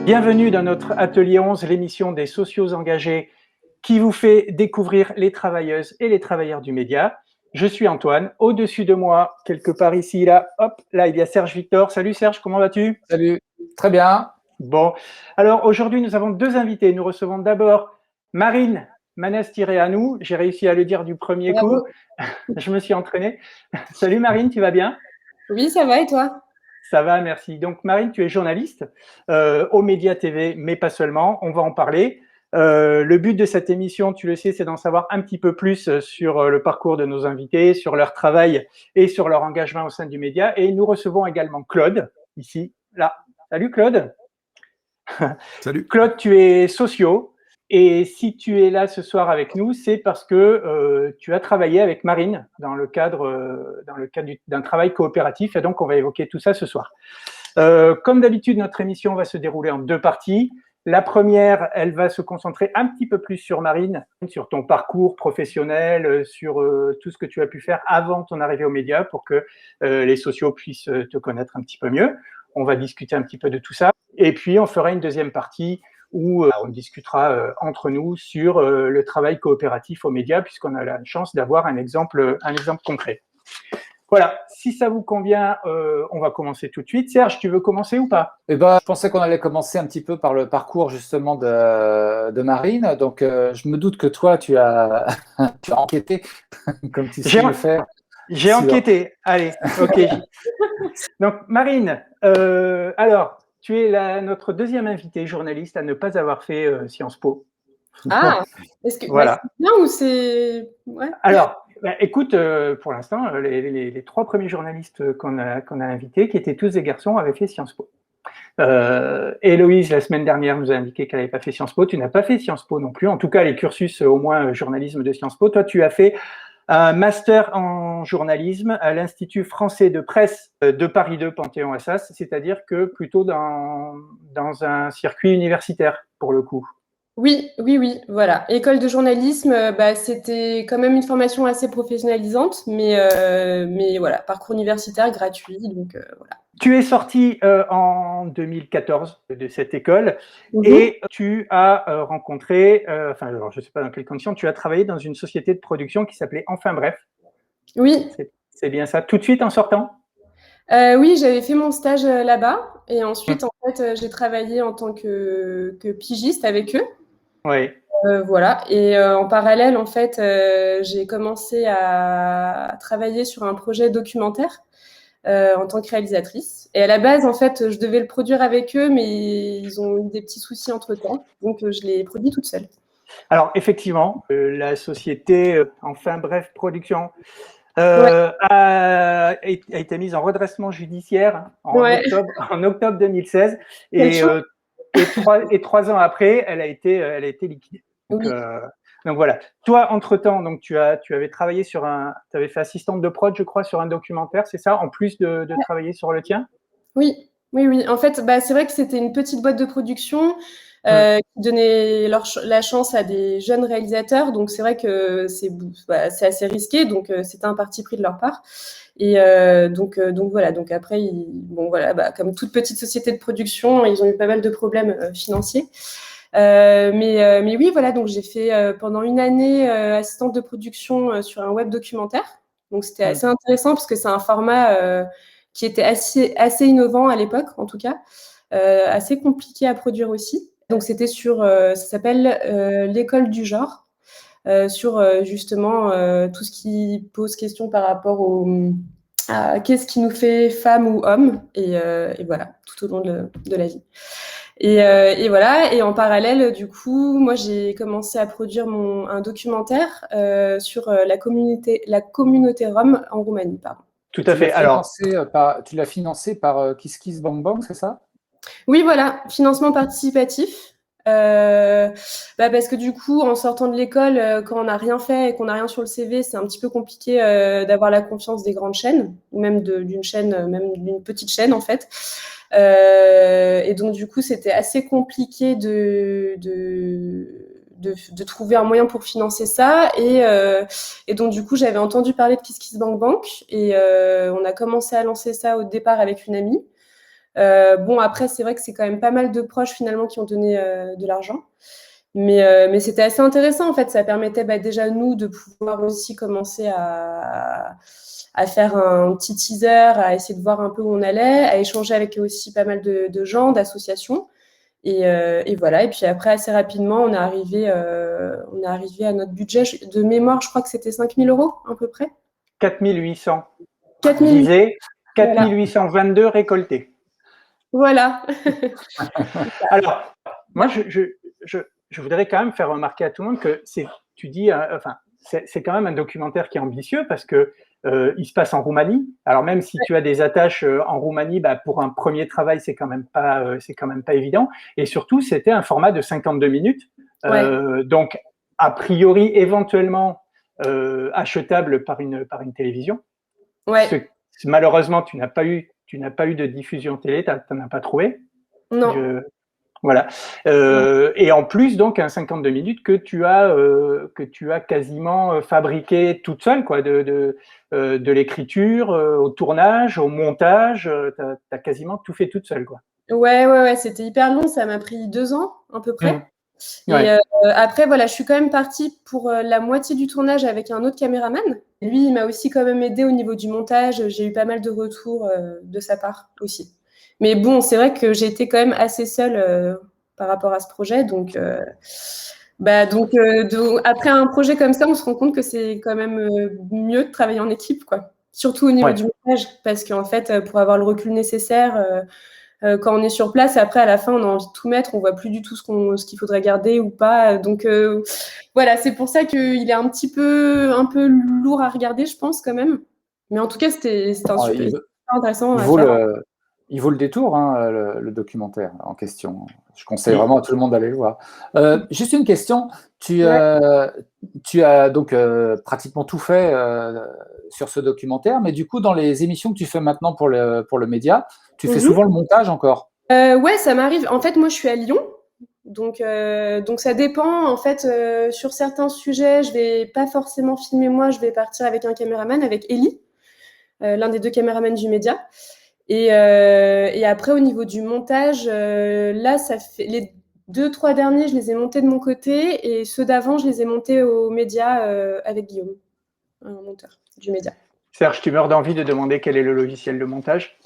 Bienvenue dans notre Atelier 11, l'émission des socios engagés qui vous fait découvrir les travailleuses et les travailleurs du média. Je suis Antoine. Au-dessus de moi, quelque part ici, là, hop, là, il y a Serge Victor. Salut Serge, comment vas-tu? Salut, très bien. Bon, alors aujourd'hui, nous avons deux invités. Nous recevons d'abord Marine Manès-Tiréanou. J'ai réussi à le dire du premier coup. Bravo. Je me suis entraîné. Salut Marine, tu vas bien? Oui, ça va et toi? Ça va, merci. Donc Marine, tu es journaliste aux Médias TV, mais pas seulement. On va en parler. Le but de cette émission, tu le sais, c'est d'en savoir un petit peu plus sur le parcours de nos invités, sur leur travail et sur leur engagement au sein du média. Et nous recevons également Claude, ici, là. Salut Claude. Salut. Claude, tu es socio. Et si tu es là ce soir avec nous, c'est parce que tu as travaillé avec Marine dans le cadre d'un travail coopératif. Et donc, on va évoquer tout ça ce soir. Comme d'habitude, notre émission va se dérouler en deux parties. La première, elle va se concentrer un petit peu plus sur Marine, sur ton parcours professionnel, sur tout ce que tu as pu faire avant ton arrivée aux médias pour que les socios puissent te connaître un petit peu mieux. On va discuter un petit peu de tout ça. Et puis, on fera une deuxième partie où on discutera entre nous sur le travail coopératif aux médias, puisqu'on a la chance d'avoir un exemple concret. Voilà, si ça vous convient, on va commencer tout de suite. Serge, tu veux commencer ou pas? Je pensais qu'on allait commencer un petit peu par le parcours justement de Marine. Donc, je me doute que toi, tu as, tu as enquêté, comme tu sais le faire. J'ai enquêté. Allez, ok. Donc, Marine, alors, tu es notre deuxième invitée journaliste à ne pas avoir fait Sciences Po. Ah, est-ce que Voilà. c'est bien ou c'est… Ouais. Alors, écoute, pour l'instant, les trois premiers journalistes qu'on a invités, qui étaient tous des garçons, avaient fait Sciences Po. Héloïse, la semaine dernière, nous a indiqué qu'elle n'avait pas fait Sciences Po. Tu n'as pas fait Sciences Po non plus. En tout cas, les cursus, au moins, journalisme de Sciences Po. Toi, tu as fait un master en journalisme à l'Institut français de presse de Paris 2, Panthéon-Assas, c'est-à-dire que plutôt dans un circuit universitaire, pour le coup. Oui, voilà. École de journalisme, c'était quand même une formation assez professionnalisante, mais voilà, parcours universitaire gratuit, donc voilà. Tu es sorti en 2014 de cette école et tu as rencontré, alors je ne sais pas dans quelles conditions, tu as travaillé dans une société de production qui s'appelait Enfin Bref. Oui. C'est bien ça. Tout de suite en sortant? Oui, j'avais fait mon stage là-bas et ensuite, en fait, j'ai travaillé en tant que pigiste avec eux. Oui. Voilà. Et en parallèle, en fait, j'ai commencé à travailler sur un projet documentaire en tant que réalisatrice. Et à la base, en fait, je devais le produire avec eux, mais ils ont eu des petits soucis entre-temps. Donc, je l'ai produit toute seule. Alors, effectivement, la société Enfin Bref Production Ouais. a été mise en redressement judiciaire en octobre 2016 et 3 ans après, elle a été liquidée. Oui. Donc voilà. Toi, entre-temps, donc tu avais travaillé tu avais fait assistante de prod, je crois, sur un documentaire, c'est ça, en plus de travailler sur le tien? Oui. En fait, c'est vrai que c'était une petite boîte de production qui donnait la chance à des jeunes réalisateurs. Donc, c'est vrai que c'est assez risqué. Donc, c'était un parti pris de leur part. Et donc voilà. Donc après, comme toute petite société de production, ils ont eu pas mal de problèmes financiers. Mais oui, voilà. Donc, j'ai fait pendant une année assistante de production sur un web documentaire. Donc, c'était assez intéressant parce que c'est un format qui était assez innovant à l'époque, en tout cas, assez compliqué à produire aussi. Donc, c'était ça s'appelle l'école du genre, sur justement tout ce qui pose question par rapport à qu'est-ce qui nous fait femme ou homme, et voilà, tout au long de la vie. Et voilà. Et en parallèle, du coup, moi, j'ai commencé à produire un documentaire sur la communauté rome en Roumanie, pardon. Tout à fait. Alors, tu l'as financé par Kiss Kiss Bang Bang, c'est ça? Oui, voilà, financement participatif. Parce que du coup, en sortant de l'école, quand on n'a rien fait et qu'on n'a rien sur le CV, c'est un petit peu compliqué d'avoir la confiance des grandes chaînes, ou même d'une chaîne, même d'une petite chaîne en fait. Et donc du coup, c'était assez compliqué de trouver un moyen pour financer ça. Et donc du coup, j'avais entendu parler de Kiss Kiss Bank Bank et on a commencé à lancer ça au départ avec une amie. Bon, après, c'est vrai que c'est quand même pas mal de proches finalement qui ont donné de l'argent. Mais c'était assez intéressant, en fait. Ça permettait déjà, nous, de pouvoir aussi commencer à faire un petit teaser, à essayer de voir un peu où on allait, à échanger avec aussi pas mal de gens, d'associations. Et voilà. Et puis après, assez rapidement, on est arrivé à notre budget. De mémoire, je crois que c'était 5 000 € à peu près. 4 800. 4 000. Disait 4 Voilà. 822 récoltés. Voilà. Alors, moi, je voudrais quand même faire remarquer à tout le monde que tu dis, enfin, c'est quand même un documentaire qui est ambitieux parce que il se passe en Roumanie. Alors même si tu as des attaches en Roumanie, bah, pour un premier travail, c'est quand même pas évident. Et surtout, c'était un format de 52 minutes. Donc, a priori, éventuellement achetable par une télévision. Ouais. Malheureusement, tu n'as pas eu de diffusion télé, tu n'en as pas trouvé. Non. Voilà. Et en plus, donc, un 52 minutes que tu as quasiment fabriqué toute seule, quoi, de l'écriture au tournage, au montage, tu as quasiment tout fait toute seule, quoi. Ouais, c'était hyper long, ça m'a pris 2 ans à peu près. Ouais. Et après, voilà, je suis quand même partie pour la moitié du tournage avec un autre caméraman. Lui, il m'a aussi quand même aidé au niveau du montage. J'ai eu pas mal de retours de sa part aussi. Mais bon, c'est vrai que j'ai été quand même assez seule par rapport à ce projet. Donc après un projet comme ça, on se rend compte que c'est quand même mieux de travailler en équipe, quoi. Surtout au niveau du montage, parce qu'en fait, pour avoir le recul nécessaire, quand on est sur place, après, à la fin, on a envie de tout mettre, on voit plus du tout ce qu'il faudrait garder ou pas. Donc, voilà, c'est pour ça qu'il est un peu lourd à regarder, je pense, quand même. Mais en tout cas, c'était super intéressant à faire. Il vaut le détour, hein, le documentaire en question. Je conseille vraiment à tout le monde d'aller le voir. Juste une question. Tu as donc pratiquement tout fait sur ce documentaire, mais du coup, dans les émissions que tu fais maintenant pour le média, tu fais souvent le montage encore? Ouais, ça m'arrive. En fait, moi, je suis à Lyon. Donc ça dépend. En fait, sur certains sujets, je vais pas forcément filmer moi, je vais partir avec un caméraman, avec Ellie, l'un des 2 caméramans du média. Et après, au niveau du montage, là, ça fait les 2-3 derniers, je les ai montés de mon côté, et ceux d'avant, je les ai montés aux médias avec Guillaume, un monteur du média. Serge, tu meurs d'envie de demander quel est le logiciel de montage.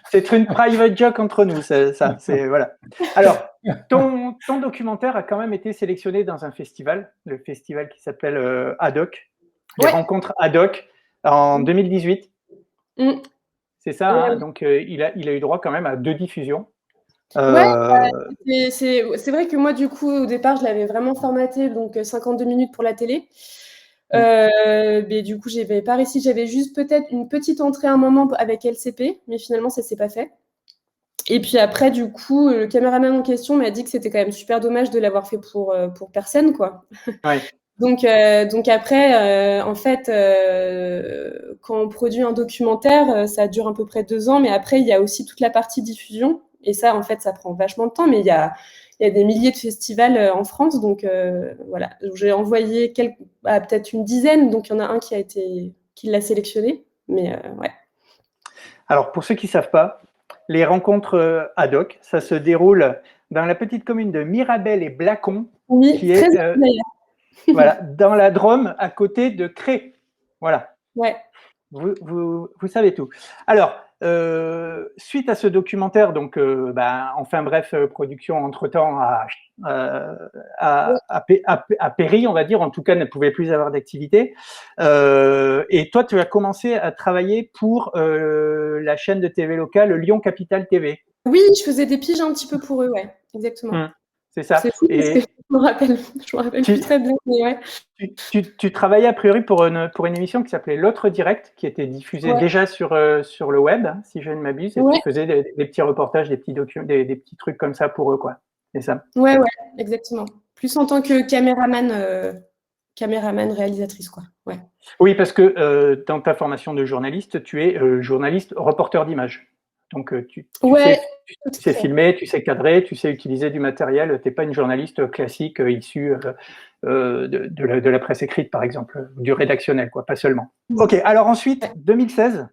C'est une private joke entre nous, ça. Voilà. Alors, ton documentaire a quand même été sélectionné dans un festival, le festival qui s'appelle ADOC, les rencontres ADOC, en 2018. C'est ça, hein, donc il a eu droit quand même à 2 diffusions. C'est vrai que moi, du coup, au départ, je l'avais vraiment formaté, donc 52 minutes pour la télé. Mais du coup, j'avais pas réussi. J'avais juste peut-être une petite entrée à un moment avec LCP, mais finalement, ça s'est pas fait. Et puis après, du coup, le caméraman en question m'a dit que c'était quand même super dommage de l'avoir fait pour personne, quoi. Ouais. Donc après, en fait, quand on produit un documentaire, ça dure à peu près 2 ans, mais après, il y a aussi toute la partie diffusion. Et ça, en fait, ça prend vachement de temps, mais il y a des milliers de festivals en France, donc voilà. J'ai envoyé peut-être une dizaine, donc il y en a un qui l'a sélectionné, mais ouais. Alors, pour ceux qui ne savent pas, les rencontres ADOC, ça se déroule dans la petite commune de Mirabel et Blacon, qui est voilà, dans la Drôme, à côté de Cré. Voilà. Ouais. Vous savez tout. Alors, suite à ce documentaire, donc, enfin bref, production entre-temps a péri, on va dire, en tout cas ne pouvait plus avoir d'activité. Et toi, tu as commencé à travailler pour la chaîne de TV locale Lyon Capital TV. Oui, je faisais des piges un petit peu pour eux, ouais, exactement. C'est ça. C'est fou, parce que je me rappelle plus très bien, mais ouais. Tu travaillais a priori pour une émission qui s'appelait L'Autre Direct, qui était diffusée déjà sur le web, si je ne m'abuse, et tu faisais des petits reportages, des petits trucs comme ça pour eux, quoi. C'est ça? Ouais, exactement. Plus en tant que caméraman réalisatrice, quoi. Ouais. Oui, parce que dans ta formation de journaliste, tu es journaliste reporter d'image. Donc, tu sais filmer, tu sais cadrer, tu sais utiliser du matériel. Tu n'es pas une journaliste classique issue de la presse écrite, par exemple, du rédactionnel, quoi, pas seulement. Ok, alors ensuite, 2016,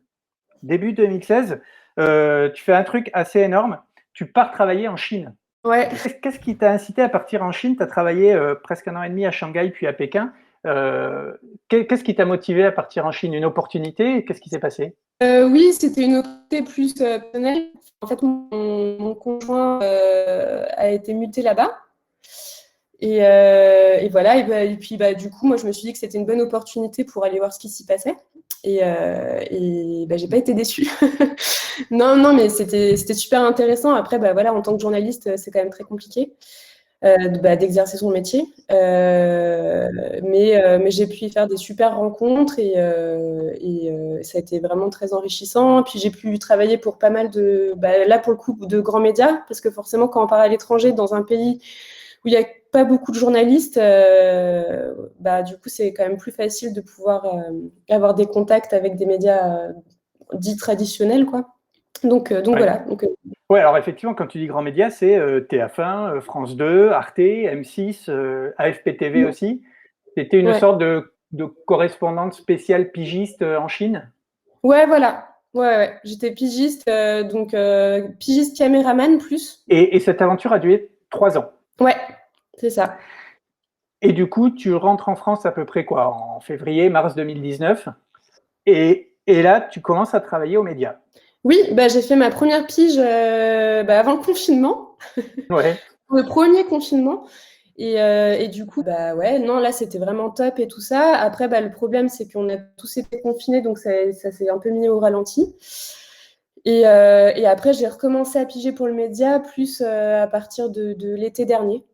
début 2016, tu fais un truc assez énorme. Tu pars travailler en Chine. Ouais. Qu'est-ce qui t'a incité à partir en Chine? Tu as travaillé presque 1 an et demi à Shanghai puis à Pékin. Qu'est-ce qui t'a motivé à partir en Chine? Une opportunité? Qu'est-ce qui s'est passé? Oui, c'était une opportunité plus personnelle. En fait, mon conjoint a été muté là-bas. Et voilà, et puis du coup, moi, je me suis dit que c'était une bonne opportunité pour aller voir ce qui s'y passait. Et j'ai pas été déçue. Non, mais c'était super intéressant. Après, voilà, en tant que journaliste, c'est quand même très compliqué d'exercer son métier. Mais j'ai pu y faire des super rencontres et ça a été vraiment très enrichissant. Puis j'ai pu travailler pour pas mal là pour le coup, de grands médias, parce que forcément, quand on part à l'étranger dans un pays où il n'y a pas beaucoup de journalistes, du coup, c'est quand même plus facile de pouvoir avoir des contacts avec des médias dits traditionnels, quoi. Donc voilà. Ouais, alors effectivement, quand tu dis grands médias, c'est TF1, France 2, Arte, M6, AFP-TV aussi. C'était une sorte de correspondante spéciale pigiste en Chine? Ouais, voilà. Ouais. J'étais pigiste, pigiste caméraman plus. Et cette aventure a duré 3 ans. Ouais, c'est ça. Et du coup, tu rentres en France à peu près quoi, en février, mars 2019. Et là, tu commences à travailler aux médias. Oui, j'ai fait ma première pige avant le confinement. Ouais. Le premier confinement. Et du coup, non, là, c'était vraiment top et tout ça. Après, le problème, c'est qu'on a tous été confinés, donc ça s'est un peu mis au ralenti. Et après, j'ai recommencé à piger pour le média, plus à partir de l'été dernier,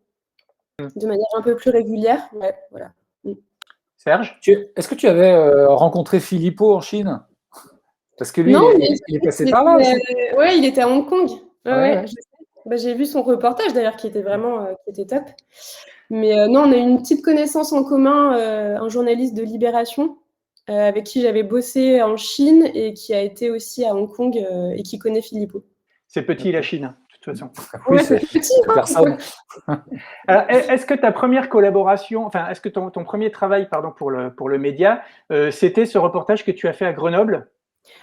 de manière un peu plus régulière. Ouais, voilà. Serge? Est-ce que tu avais rencontré Philippot en Chine? Parce que lui, Non, il est passé par là aussi. Ouais, il était à Hong Kong. Ouais. Je sais. J'ai vu son reportage d'ailleurs qui était vraiment qui était top. Mais non, on a eu une petite connaissance en commun, un journaliste de Libération avec qui j'avais bossé en Chine et qui a été aussi à Hong Kong et qui connaît Philippot. C'est petit la Chine, de toute façon. Oui, c'est petit. personne. Alors, est-ce que ta première collaboration, enfin, est-ce que ton premier travail, pardon, pour le média, c'était ce reportage que tu as fait à Grenoble?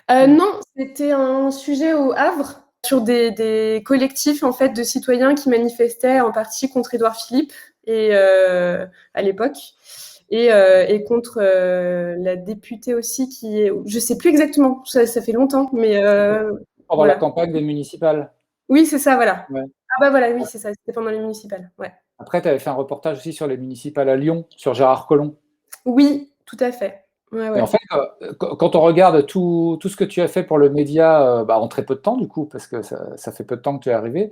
Non, c'était un sujet au Havre sur des collectifs en fait de citoyens qui manifestaient en partie contre Édouard Philippe et à l'époque et contre la députée aussi qui est, je sais plus exactement, ça fait longtemps, mais pendant la campagne des municipales. Oui, c'est ça, voilà. Ouais. Voilà, oui, c'est ça, c'était pendant les municipales, ouais. Après, tu avais fait un reportage aussi sur les municipales à Lyon, sur Gérard Collomb. Oui, tout à fait. Ouais. Et en fait, quand on regarde tout ce que tu as fait pour le média en très peu de temps, du coup, parce que ça fait peu de temps que tu es arrivé,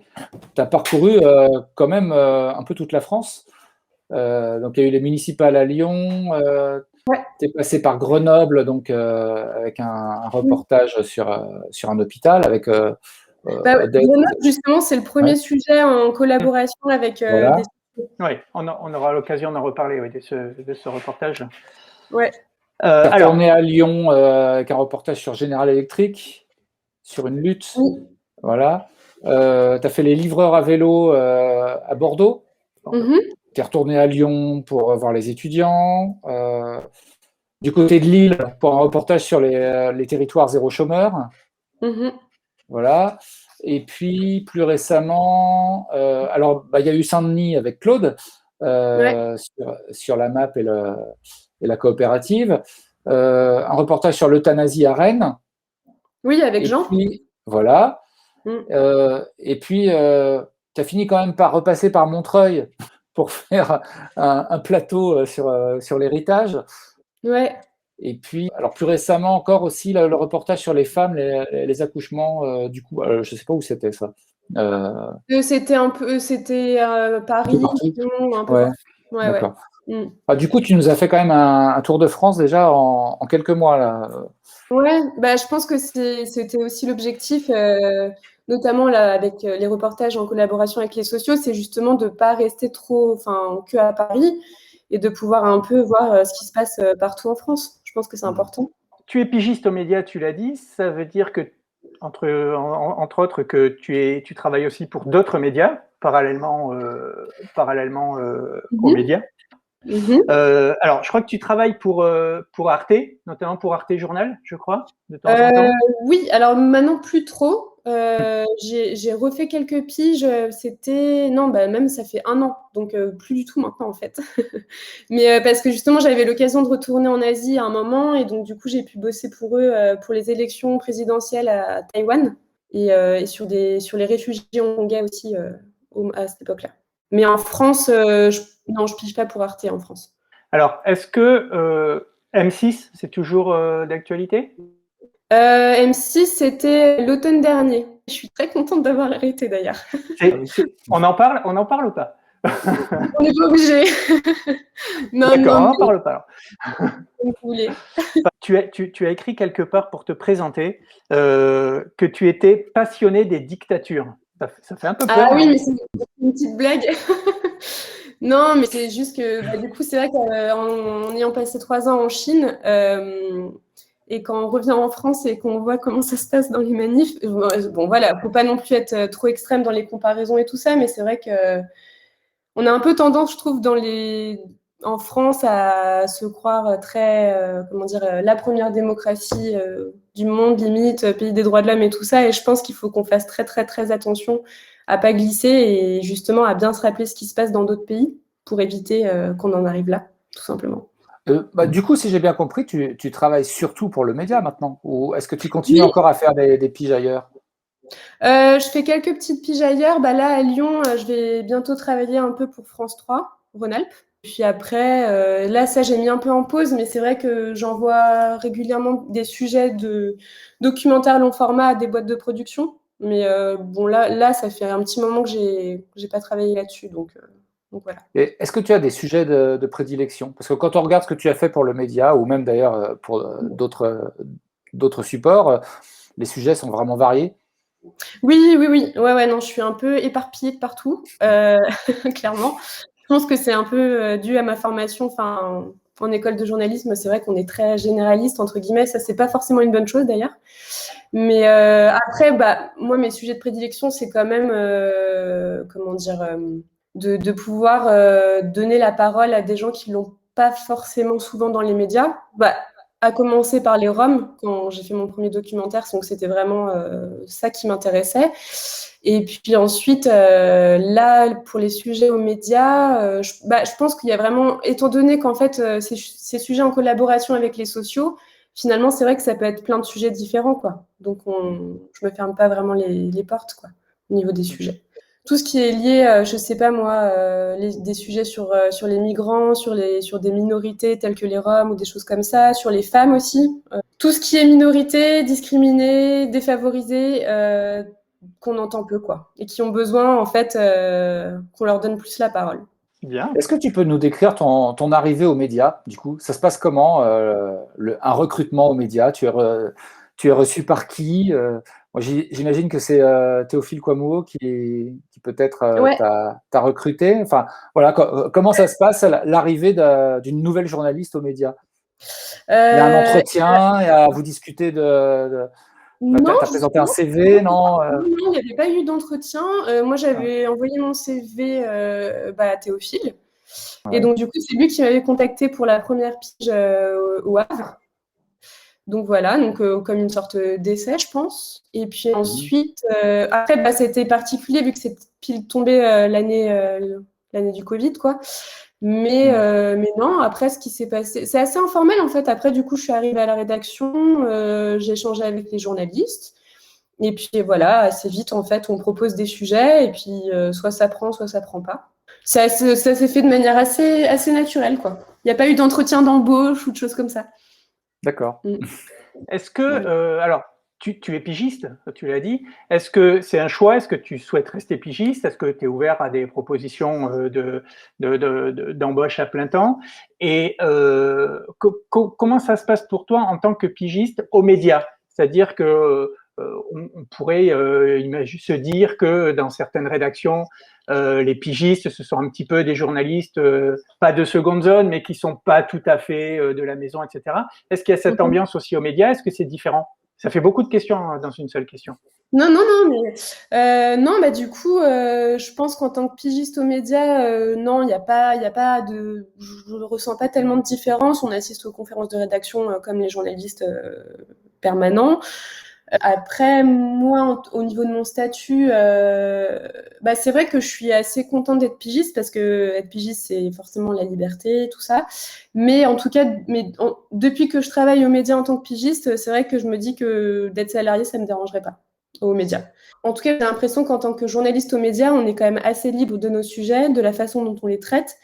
tu as parcouru quand même un peu toute la France. Donc, il y a eu les municipales à Lyon, tu es passé par Grenoble, donc avec un reportage sur un hôpital, avec Grenoble, justement, c'est le premier sujet en collaboration avec voilà. Oui, on aura l'occasion d'en reparler de ce reportage. Ouais. Alors, on est à Lyon avec un reportage sur General Electric, sur une lutte. Oui. Voilà. Tu as fait les livreurs à vélo à Bordeaux. Tu es retourné à Lyon pour voir les étudiants. Du côté de Lille, pour un reportage sur les territoires zéro chômeur. Voilà. Et puis, plus récemment, il y a eu Saint-Denis avec Claude sur la MAP et la coopérative. Un reportage sur l'euthanasie à Rennes. Oui, avec Jean. Puis, voilà. Et puis, tu as fini quand même par repasser par Montreuil pour faire un plateau sur l'héritage. Ouais. Et puis, alors plus récemment encore aussi, le reportage sur les femmes, les accouchements, du coup, je ne sais pas où c'était ça. C'était Paris, Lyon, un peu ouais. partout. Ouais, d'accord. Du coup, tu nous as fait quand même un tour de France déjà en quelques mois là. Ouais, je pense que c'était aussi l'objectif, notamment là avec les reportages en collaboration avec les sociaux, c'est justement de pas rester trop, que à Paris et de pouvoir un peu voir ce qui se passe partout en France. Je pense que c'est important. Tu es pigiste aux médias, tu l'as dit. Ça veut dire que entre autres que tu travailles aussi pour d'autres médias parallèlement aux médias. Alors, je crois que tu travailles pour Arte, notamment pour Arte Journal, je crois, de temps en temps. Oui, alors maintenant plus trop. J'ai refait quelques piges. Non, même ça fait 1 an, donc plus du tout maintenant en fait. Mais parce que justement, j'avais l'occasion de retourner en Asie à un moment, et donc du coup, j'ai pu bosser pour eux pour les élections présidentielles à Taïwan et sur les réfugiés hongkongais aussi à cette époque-là. Mais en France, non, je pige pas pour Arte en France. Alors, est-ce que M6, c'est toujours d'actualité? M6, c'était l'automne dernier. Je suis très contente d'avoir arrêté d'ailleurs. On en parle ou pas? On n'est pas obligé. Non, d'accord, on n'en parle pas. Comme vous voulez. Tu as écrit quelque part pour te présenter que tu étais passionné des dictatures. Ça fait un peu peur. Ah oui, mais c'est une petite blague. Non, mais c'est juste que du coup, c'est vrai qu'en ayant passé 3 ans en Chine, et quand on revient en France et qu'on voit comment ça se passe dans les manifs, bon voilà, faut pas non plus être trop extrême dans les comparaisons et tout ça, mais c'est vrai que on a un peu tendance, je trouve, en France à se croire très, la première démocratie du monde, limite, pays des droits de l'homme et tout ça. Et je pense qu'il faut qu'on fasse très, très, très attention à pas glisser et justement à bien se rappeler ce qui se passe dans d'autres pays pour éviter qu'on en arrive là, tout simplement. Du coup, si j'ai bien compris, tu travailles surtout pour le média maintenant, ou est-ce que tu continues encore à faire des piges ailleurs? Je fais quelques petites piges ailleurs. Là, à Lyon, je vais bientôt travailler un peu pour France 3, Rhône-Alpes. Puis après, là, ça, j'ai mis un peu en pause, mais c'est vrai que j'envoie régulièrement des sujets de documentaires long format à des boîtes de production. Mais bon, là, ça fait un petit moment que j'ai pas travaillé là-dessus, donc voilà. Et est-ce que tu as des sujets de prédilection? Parce que quand on regarde ce que tu as fait pour le média, ou même d'ailleurs pour d'autres supports, les sujets sont vraiment variés. Oui. Ouais, non, je suis un peu éparpillée de partout, clairement. Je pense que c'est un peu dû à ma formation, en école de journalisme. C'est vrai qu'on est très généraliste, entre guillemets. Ça, c'est pas forcément une bonne chose, d'ailleurs. Mais après, moi, mes sujets de prédilection, c'est quand même, de pouvoir donner la parole à des gens qui l'ont pas forcément souvent dans les médias. À commencer par les Roms, quand j'ai fait mon premier documentaire, donc c'était vraiment ça qui m'intéressait. Et puis ensuite, là, pour les sujets aux médias, je pense qu'il y a vraiment, étant donné qu'en fait, ces sujets en collaboration avec les sociaux, finalement, c'est vrai que ça peut être plein de sujets différents, quoi. Donc, je me ferme pas vraiment les portes, quoi, au niveau des sujets. Tout ce qui est lié, je sais pas moi, des sujets sur les migrants, sur des minorités telles que les Roms ou des choses comme ça, sur les femmes aussi. Tout ce qui est minorité, discriminé, défavorisé, qu'on entend peu, quoi, et qui ont besoin, en fait, qu'on leur donne plus la parole. Bien. Est-ce que tu peux nous décrire ton arrivée aux médias, du coup? Ça se passe comment, un recrutement aux médias? Tu es reçu par qui? Moi, j'imagine que c'est Théophile Kouamouo qui peut-être Ouais. t'a recruté. Enfin, voilà, comment ça se passe, l'arrivée d'une nouvelle journaliste aux médias? Il y a un entretien, il y a, vous discutez Non, t'as présenté un CV, non? Non, il n'y avait pas eu d'entretien. Moi, j'avais envoyé mon CV à Théophile. Ouais. Et donc, du coup, c'est lui qui m'avait contacté pour la première pige au Havre. Donc voilà, comme une sorte d'essai, je pense. Et puis ensuite, après, c'était particulier vu que c'est pile tombé l'année du Covid, quoi. Mais non, après, ce qui s'est passé, c'est assez informel en fait. Après, du coup, je suis arrivée à la rédaction, j'ai échangé avec les journalistes. Et puis voilà, assez vite, en fait, on propose des sujets et puis soit ça prend, soit ça prend pas. Ça s'est fait de manière assez naturelle, quoi. Il n'y a pas eu d'entretien d'embauche ou de choses comme ça. D'accord. Est-ce que, alors, tu es pigiste, tu l'as dit. Est-ce que c'est un choix? Est-ce que tu souhaites rester pigiste? Est-ce que tu es ouvert à des propositions d'embauche à plein temps? Et comment ça se passe pour toi en tant que pigiste aux médias? C'est-à-dire que on pourrait se dire que dans certaines rédactions, les pigistes, ce sont un petit peu des journalistes, pas de seconde zone, mais qui sont pas tout à fait de la maison, etc. Est-ce qu'il y a cette ambiance aussi aux médias? Est-ce que c'est différent? Ça fait beaucoup de questions dans une seule question. Non, mais du coup, je pense qu'en tant que pigiste aux médias, non, il y a pas je ne ressens pas tellement de différence. On assiste aux conférences de rédaction comme les journalistes permanents. Après, moi, au niveau de mon statut, c'est vrai que je suis assez contente d'être pigiste parce que être pigiste, c'est forcément la liberté, tout ça. Mais en tout cas, depuis que je travaille aux médias en tant que pigiste, c'est vrai que je me dis que d'être salarié, ça me dérangerait pas aux médias. En tout cas, j'ai l'impression qu'en tant que journaliste aux médias, on est quand même assez libre de nos sujets, de la façon dont on les traite.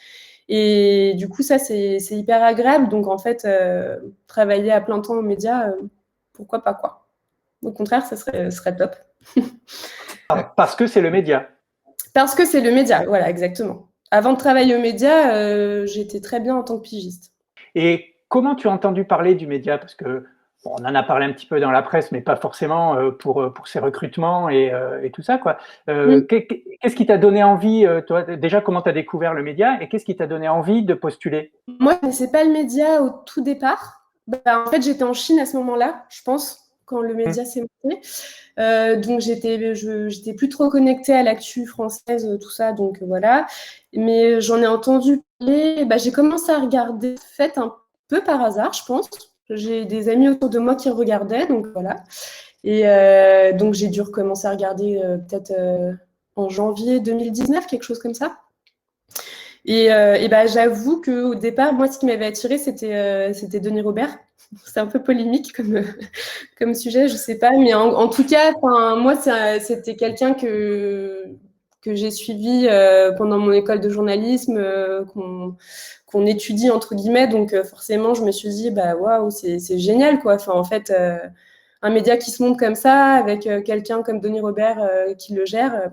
Et du coup, ça, c'est hyper agréable. Donc, en fait, travailler à plein temps aux médias, pourquoi pas, quoi. Au contraire, ça serait top. Parce que c'est le média. Parce que c'est le média, voilà, exactement. Avant de travailler aux médias, j'étais très bien en tant que pigiste. Et comment tu as entendu parler du média? Parce que on en a parlé un petit peu dans la presse, mais pas forcément pour ces recrutements et tout ça, quoi. Qu'est-ce qui t'a donné envie, toi, déjà, comment tu as découvert le média et qu'est-ce qui t'a donné envie de postuler? Moi, je ne connaissais pas le média au tout départ. En fait, j'étais en Chine à ce moment-là, je pense, quand le média s'est monté. Donc, j'étais plus trop connectée à l'actu française, tout ça, donc voilà. Mais j'en ai entendu parler. J'ai commencé à regarder, en fait, un peu par hasard, je pense. J'ai des amis autour de moi qui regardaient, donc voilà. Et donc, j'ai dû recommencer à regarder peut-être en janvier 2019, quelque chose comme ça. Et j'avoue qu'au départ, moi, ce qui m'avait attirée, c'était Denis Robert. C'est un peu polémique comme sujet, je sais pas. Mais en tout cas, moi, c'était quelqu'un que j'ai suivi pendant mon école de journalisme, qu'on étudie entre guillemets. Donc forcément, je me suis dit, waouh, c'est génial, quoi. Enfin, en fait, un média qui se monte comme ça, avec quelqu'un comme Denis Robert qui le gère,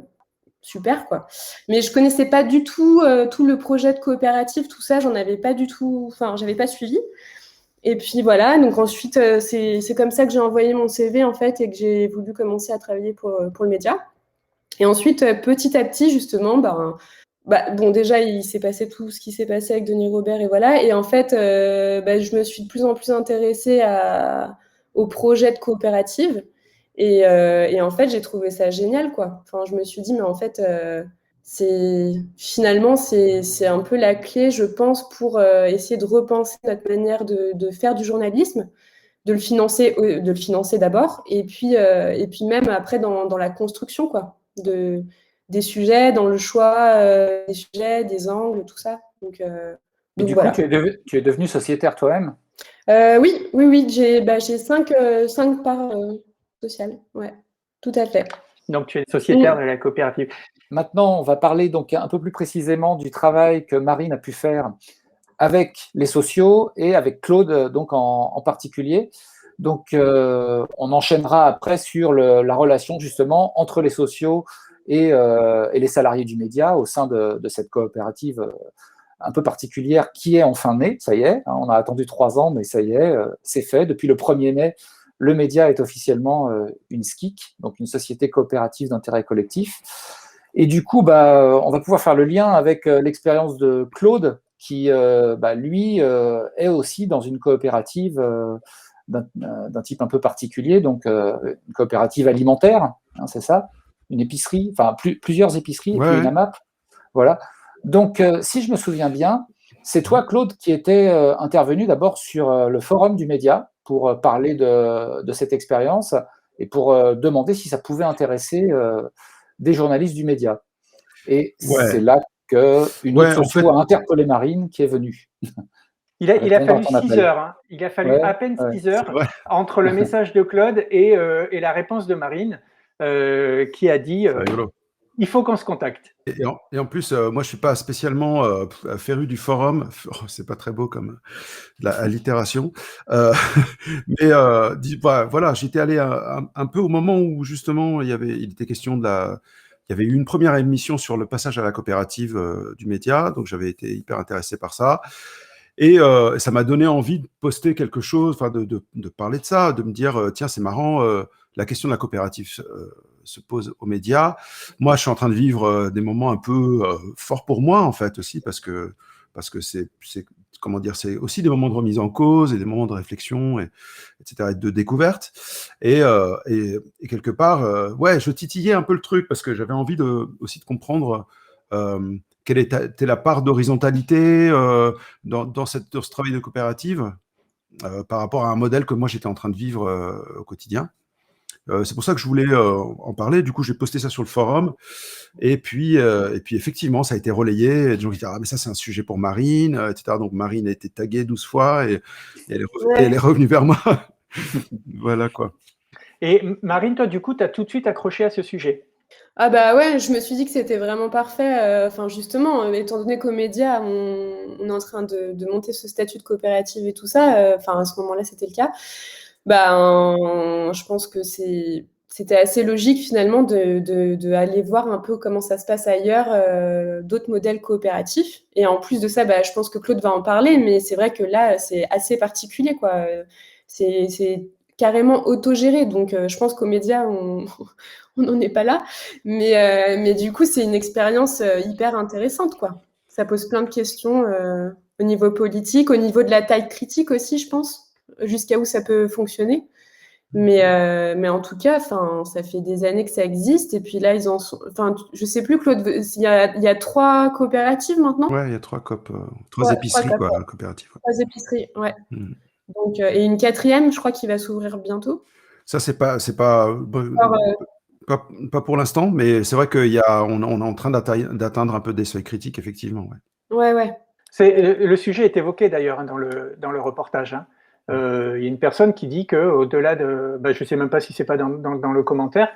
super, quoi. Mais je connaissais pas du tout tout le projet de coopérative, tout ça, j'en avais pas du tout, enfin, j'avais pas suivi. Et puis voilà, donc ensuite, c'est comme ça que j'ai envoyé mon CV, en fait, et que j'ai voulu commencer à travailler pour le média. Et ensuite, petit à petit, justement, bon, déjà, il s'est passé tout ce qui s'est passé avec Denis Robert, et voilà. Et en fait, je me suis de plus en plus intéressée au projet de coopérative. Et en fait, j'ai trouvé ça génial, quoi. Enfin, je me suis dit, mais en fait, finalement, c'est un peu la clé, je pense, pour essayer de repenser notre manière de faire du journalisme, de le financer d'abord, et puis même après dans la construction, quoi, des sujets, dans le choix des sujets, des angles, tout ça. Donc du voilà. coup, tu es devenu sociétaire toi-même? Oui, j'ai 5 parts sociales, ouais, tout à fait. Donc, tu es sociétaire de la coopérative. Maintenant, on va parler donc un peu plus précisément du travail que Marine a pu faire avec les sociaux et avec Claude donc en particulier. Donc, on enchaînera après sur la relation justement entre les sociaux et les salariés du média au sein de cette coopérative un peu particulière qui est enfin née. Ça y est, hein, on a attendu 3 ans, mais ça y est, c'est fait. Depuis le 1er mai, le média est officiellement une SCIC, donc une société coopérative d'intérêt collectif. Et du coup, on va pouvoir faire le lien avec l'expérience de Claude, qui, lui, est aussi dans une coopérative d'un type un peu particulier, donc une coopérative alimentaire, hein, c'est ça, une épicerie, enfin plusieurs épiceries, et puis une AMAP. Voilà. Donc, si je me souviens bien, c'est toi, Claude, qui étais intervenu d'abord sur le forum du média pour parler de cette expérience et pour demander si ça pouvait intéresser des journalistes du média. Et c'est là qu'une autre socio a interpellé Marine qui est venue. Il a fallu 6 heures. Hein. Il a fallu à peine 6 heures entre le message de Claude et la réponse de Marine qui a dit il faut qu'on se contacte. Et en plus, moi, je ne suis pas spécialement féru du forum. C'est pas très beau comme allitération. Mais voilà, j'étais allé un peu au moment où, justement, il était question il y avait eu une première émission sur le passage à la coopérative du média. Donc, j'avais été hyper intéressé par ça. Et ça m'a donné envie de poster quelque chose, de parler de ça, de me dire, tiens, c'est marrant, la question de la coopérative se pose aux médias. Moi, je suis en train de vivre des moments un peu forts pour moi, en fait, aussi, parce que comment dire, c'est aussi des moments de remise en cause et des moments de réflexion, etc., et de découverte. Et quelque part, ouais, je titillais un peu le truc parce que j'avais envie aussi de comprendre quelle était la part d'horizontalité dans ce travail de coopérative par rapport à un modèle que moi j'étais en train de vivre au quotidien. C'est pour ça que je voulais en parler. Du coup, j'ai posté ça sur le forum. Et puis effectivement, ça a été relayé. Et des gens qui disaient, ah, mais ça, c'est un sujet pour Marine, etc. Donc, Marine a été taguée 12 fois et elle est revenue vers moi. Voilà, quoi. Et Marine, toi, du coup, tu as tout de suite accroché à ce sujet. Ah bah ouais, je me suis dit que c'était vraiment parfait. Enfin, justement, étant donné qu'aux médias, on est en train de monter ce statut de coopérative et tout ça, enfin, à ce moment-là, c'était le cas. Je pense que c'était assez logique finalement de aller voir un peu comment ça se passe ailleurs, d'autres modèles coopératifs. Et en plus de ça, je pense que Claude va en parler, mais c'est vrai que là, c'est assez particulier, quoi. C'est carrément autogéré. Donc, je pense qu'aux médias, on n'en est pas là. Mais du coup, c'est une expérience hyper intéressante, quoi. Ça pose plein de questions au niveau politique, au niveau de la taille critique aussi, je pense, jusqu'à où ça peut fonctionner. Mais en tout cas, ça fait des années que ça existe. Et puis là, ils en sont. Enfin, je sais plus, Claude, il y a 3 coopératives maintenant. Ouais, il y a 3 épiceries, quoi, coopératives. 3 épiceries, ouais. Donc, et une 4e, je crois, qui va s'ouvrir bientôt. Ça, c'est pas pour l'instant, mais c'est vrai qu'on est en train d'atteindre un peu des seuils critiques, effectivement. Ouais. Le sujet est évoqué d'ailleurs dans le reportage. Hein. Il y a une personne qui dit qu'au-delà de, je ne sais même pas si c'est pas dans le commentaire,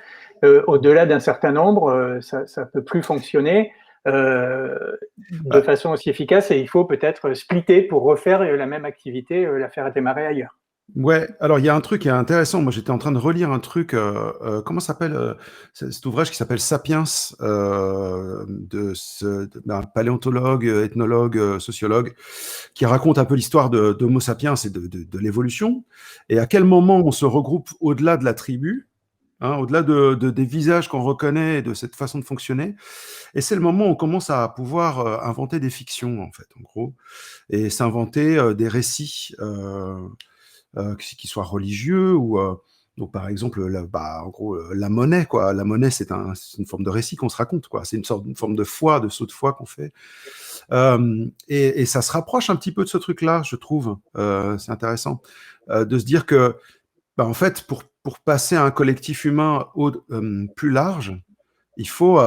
au-delà d'un certain nombre, ça ne peut plus fonctionner de façon aussi efficace et il faut peut-être splitter pour refaire la même activité, la faire démarrer ailleurs. Ouais, alors il y a un truc qui est intéressant. Moi, j'étais en train de relire un truc. Comment s'appelle cet ouvrage qui s'appelle Sapiens d'un paléontologue, ethnologue, sociologue, qui raconte un peu l'histoire d'Homo sapiens et de l'évolution, et à quel moment on se regroupe au-delà de la tribu, hein, au-delà des visages qu'on reconnaît et de cette façon de fonctionner. Et c'est le moment où on commence à pouvoir inventer des fictions, en fait, en gros, et s'inventer des récits. Qui soient religieux ou donc par exemple en gros la monnaie, quoi. La monnaie, c'est une forme de récit qu'on se raconte, quoi. C'est une forme de foi, de saut de foi qu'on fait, et ça se rapproche un petit peu de ce truc-là, je trouve. C'est intéressant de se dire que en fait pour passer à un collectif humain plus large, il faut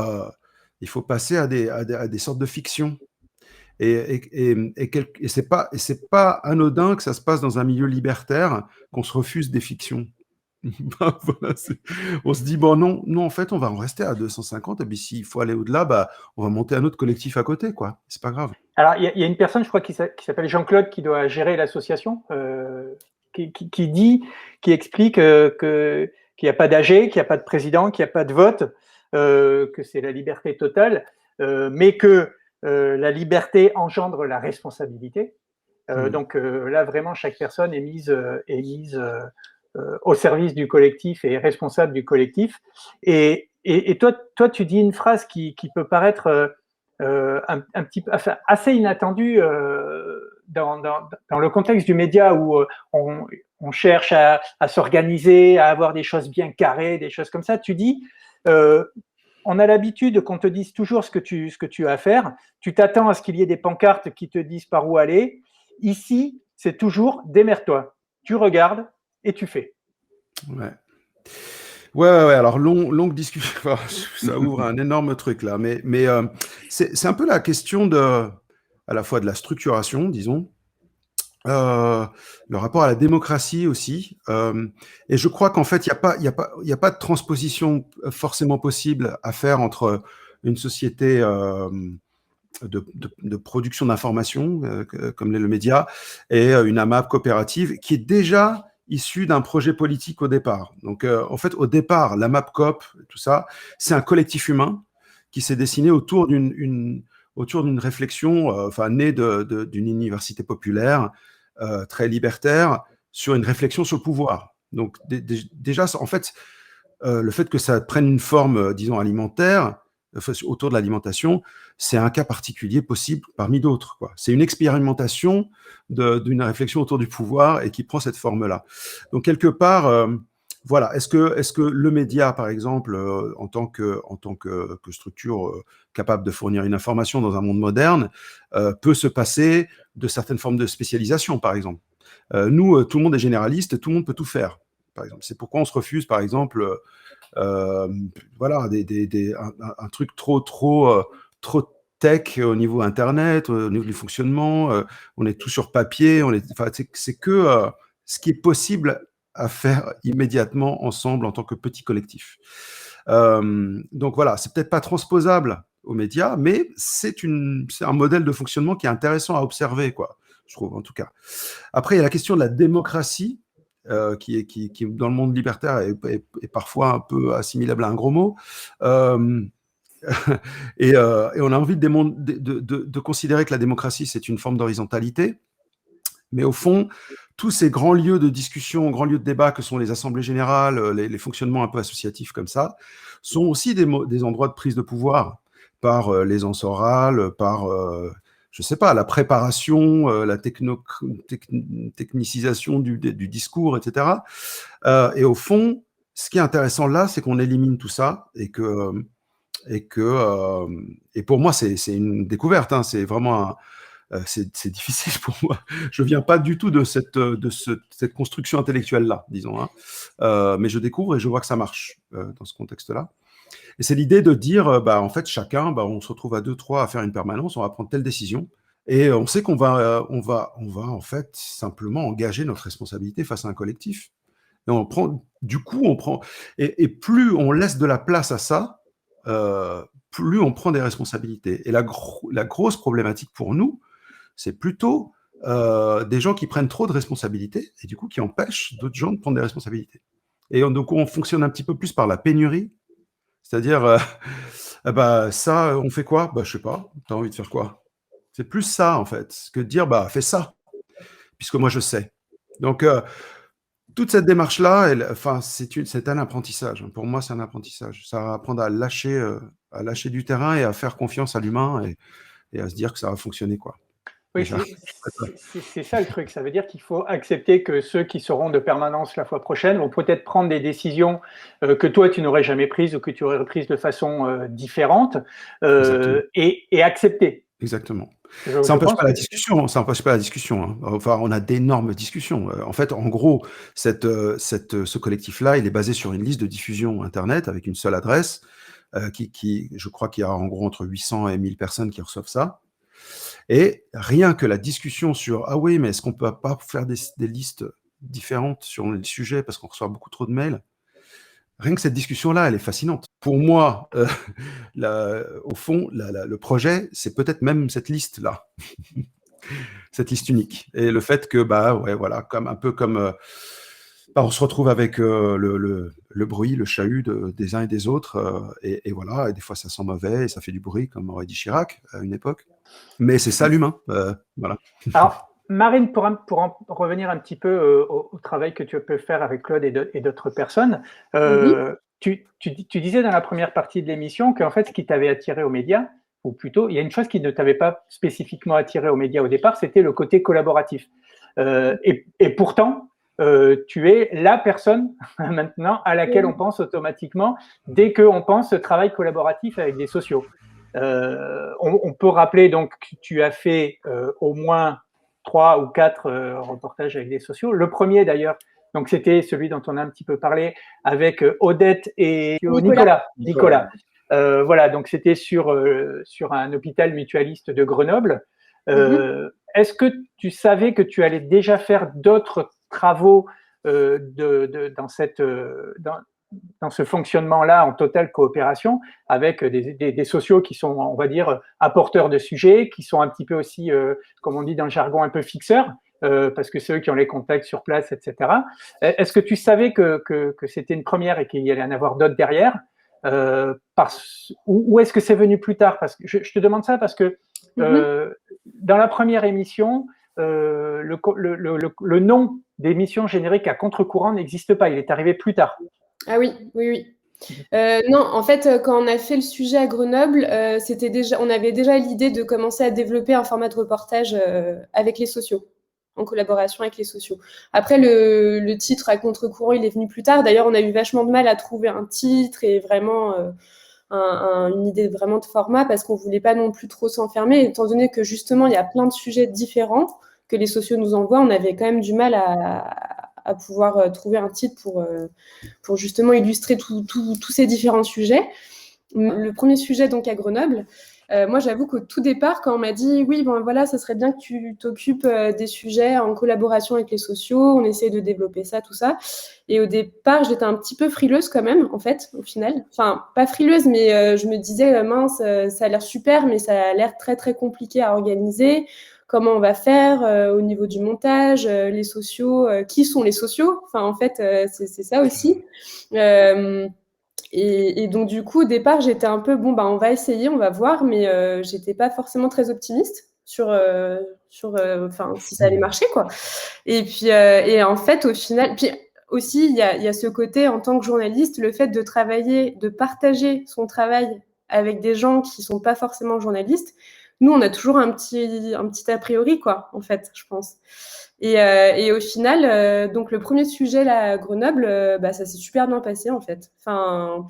passer à des sortes de fictions. Et c'est pas anodin que ça se passe dans un milieu libertaire, qu'on se refuse des fictions. Voilà, on se dit, bon, non, en fait, on va en rester à 250, et puis s'il faut aller au-delà, on va monter un autre collectif à côté, quoi. C'est pas grave. Alors, il y a une personne, je crois, qui s'appelle Jean-Claude, qui doit gérer l'association, qui explique qu'il n'y a pas d'AG, qu'il n'y a pas de président, qu'il n'y a pas de vote, que c'est la liberté totale, mais que la liberté engendre la responsabilité. Donc là, vraiment, chaque personne est mise au service du collectif et est responsable du collectif. Et toi, tu dis une phrase qui peut paraître un petit peu assez inattendue dans le contexte du média où on cherche à s'organiser, à avoir des choses bien carrées, des choses comme ça. Tu dis on a l'habitude qu'on te dise toujours ce que tu as à faire. Tu t'attends à ce qu'il y ait des pancartes qui te disent par où aller. Ici, c'est toujours démerde-toi. Tu regardes et tu fais. Ouais. Alors, longue discussion. Ça ouvre un énorme truc là. Mais c'est un peu la question à la fois de la structuration, disons, le rapport à la démocratie aussi. Et je crois qu'en fait, il n'y a pas de transposition forcément possible à faire entre une société de production d'informations, comme l'est le média, et une AMAP coopérative qui est déjà issue d'un projet politique au départ. Donc, en fait, au départ, l'AMAP Coop, tout ça, c'est un collectif humain qui s'est dessiné autour d'une réflexion, née d'une université populaire très libertaire, sur une réflexion sur le pouvoir. Donc, déjà, en fait, le fait que ça prenne une forme, disons, alimentaire, autour de l'alimentation, c'est un cas particulier possible parmi d'autres, quoi. C'est une expérimentation d'une réflexion autour du pouvoir et qui prend cette forme-là. Donc, quelque part, voilà. Est-ce que le média, par exemple, en tant que structure capable de fournir une information dans un monde moderne, peut se passer de certaines formes de spécialisation, par exemple? Nous, tout le monde est généraliste, tout le monde peut tout faire, par exemple. C'est pourquoi on se refuse, par exemple, voilà, un truc trop tech au niveau Internet, au niveau du fonctionnement. On est tout sur papier. Enfin, c'est que ce qui est possible à faire immédiatement ensemble en tant que petit collectif. Donc voilà, c'est peut-être pas transposable aux médias, mais c'est un modèle de fonctionnement qui est intéressant à observer, quoi, je trouve, en tout cas. Après, il y a la question de la démocratie, qui dans le monde libertaire est parfois un peu assimilable à un gros mot. Et on a envie de considérer que la démocratie, c'est une forme d'horizontalité. Mais au fond, tous ces grands lieux de discussion, grands lieux de débat que sont les assemblées générales, les fonctionnements un peu associatifs comme ça, sont aussi des endroits de prise de pouvoir par l'aisance orale, par, je sais pas, la préparation, la technicisation du discours, etc. Et au fond, ce qui est intéressant là, c'est qu'on élimine tout ça et pour moi, c'est une découverte, hein, c'est vraiment c'est difficile pour moi. Je viens pas du tout de cette construction intellectuelle-là, disons, hein. Mais je découvre et je vois que ça marche dans ce contexte-là. Et c'est l'idée de dire, en fait, chacun, on se retrouve à 2-3 à faire une permanence, on va prendre telle décision, et on sait qu'on va, en fait, simplement engager notre responsabilité face à un collectif. Et et plus on laisse de la place à ça, plus on prend des responsabilités. Et la grosse problématique pour nous, c'est plutôt des gens qui prennent trop de responsabilités et du coup qui empêchent d'autres gens de prendre des responsabilités. Et donc on fonctionne un petit peu plus par la pénurie, c'est-à-dire ça, on fait quoi? Je sais pas, t'as envie de faire quoi? C'est plus ça en fait, que de dire fais ça, puisque moi je sais. Donc toute cette démarche-là, c'est un apprentissage. Pour moi, c'est un apprentissage. Ça va apprendre à lâcher du terrain et à faire confiance à l'humain et à se dire que ça va fonctionner, quoi. Oui, c'est ça le truc. Ça veut dire qu'il faut accepter que ceux qui seront de permanence la fois prochaine vont peut-être prendre des décisions que toi, tu n'aurais jamais prises ou que tu aurais prises de façon différente et accepter. Exactement. Ça n'empêche pas la discussion. Ça n'empêche pas la discussion, hein. Enfin, on a d'énormes discussions. En fait, en gros, ce collectif-là, il est basé sur une liste de diffusion Internet avec une seule adresse, je crois qu'il y a en gros entre 800 et 1000 personnes qui reçoivent ça. Et rien que la discussion sur « Ah oui, mais est-ce qu'on ne peut pas faire des listes différentes sur les sujets parce qu'on reçoit beaucoup trop de mails ?» Rien que cette discussion-là, elle est fascinante. Pour moi, au fond, le projet, c'est peut-être même cette liste-là, cette liste unique. Et le fait que, voilà, un peu comme on se retrouve avec le bruit, le chahut des uns et des autres, et voilà, et des fois ça sent mauvais et ça fait du bruit, comme aurait dit Chirac à une époque. Mais c'est ça l'humain, voilà. Alors, Marine, pour en revenir un petit peu au travail que tu peux faire avec Claude et d'autres personnes, tu disais dans la première partie de l'émission qu'en fait, ce qui t'avait attiré aux médias, ou plutôt, il y a une chose qui ne t'avait pas spécifiquement attiré aux médias au départ, c'était le côté collaboratif. Et pourtant, tu es la personne maintenant à laquelle on pense automatiquement dès qu'on pense travail collaboratif avec des sociaux. On peut rappeler donc que tu as fait au moins 3 ou 4 reportages avec des sociaux. Le premier d'ailleurs, donc c'était celui dont on a un petit peu parlé avec Odette et Nicolas. Voilà, donc c'était sur un hôpital mutualiste de Grenoble. Est-ce que tu savais que tu allais déjà faire d'autres travaux dans ce fonctionnement-là en totale coopération avec des sociaux qui sont, on va dire, apporteurs de sujets, qui sont un petit peu aussi, comme on dit dans le jargon, un peu fixeurs, parce que c'est eux qui ont les contacts sur place, etc. Est-ce que tu savais que c'était une première et qu'il y allait en avoir d'autres derrière, ou est-ce que c'est venu plus tard? Parce que je te demande ça parce que dans la première émission, le nom d'émission générique à contre-courant n'existe pas, il est arrivé plus tard. Ah oui, oui, oui. Non, en fait, quand on a fait le sujet à Grenoble, on avait déjà l'idée de commencer à développer un format de reportage avec les sociaux, en collaboration avec les sociaux. Après, le titre à contre-courant, il est venu plus tard. D'ailleurs, on a eu vachement de mal à trouver un titre et vraiment une idée vraiment de format parce qu'on voulait pas non plus trop s'enfermer, étant donné que justement, il y a plein de sujets différents que les sociaux nous envoient. On avait quand même du mal à pouvoir trouver un titre pour justement illustrer tous ces différents sujets. Le premier sujet, donc à Grenoble, moi, j'avoue qu'au tout départ, quand on m'a dit « Oui, bon, voilà, ça serait bien que tu t'occupes des sujets en collaboration avec les sociaux, on essaie de développer ça, tout ça. » Et au départ, j'étais un petit peu frileuse quand même, en fait, au final. Enfin, pas frileuse, mais je me disais « Mince, ça a l'air super, mais ça a l'air très, très compliqué à organiser. Comment on va faire au niveau du montage, les sociaux, qui sont les sociaux ?» Enfin, en fait, c'est ça aussi. Et donc, du coup, au départ, j'étais un peu, bon, bah, on va essayer, on va voir, mais j'étais pas forcément très optimiste sur si ça allait marcher, quoi. Et puis, et en fait, au final, puis aussi, il y a ce côté, en tant que journaliste, le fait de travailler, de partager son travail avec des gens qui sont pas forcément journalistes. Nous, on a toujours un petit a priori, quoi, en fait, je pense. Et au final, donc le premier sujet là à Grenoble, bah, ça s'est super bien passé en fait. Enfin,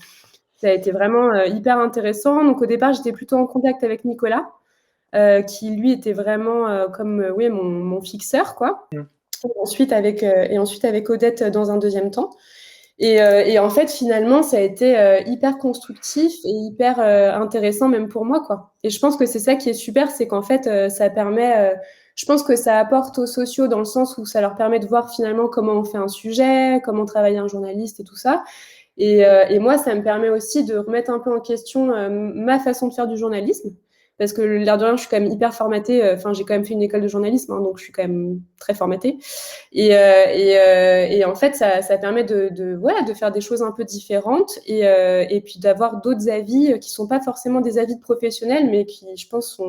ça a été vraiment hyper intéressant. Donc au départ, j'étais plutôt en contact avec Nicolas, qui lui était vraiment comme oui mon fixeur quoi. Et ensuite avec Odette dans un deuxième temps. Et en fait, finalement, ça a été hyper constructif et hyper intéressant même pour moi, quoi. Et je pense que c'est ça qui est super, c'est qu'en fait, ça permet, je pense que ça apporte aux sociaux dans le sens où ça leur permet de voir finalement comment on fait un sujet, comment travaille un journaliste et tout ça. Et moi, ça me permet aussi de remettre un peu en question ma façon de faire du journalisme. Parce que l'air de rien, je suis quand même hyper formatée. Enfin, j'ai quand même fait une école de journalisme, hein, donc je suis quand même très formatée. Et en fait, ça permet voilà, de faire des choses un peu différentes et puis d'avoir d'autres avis qui sont pas forcément des avis de professionnels, mais qui, je pense,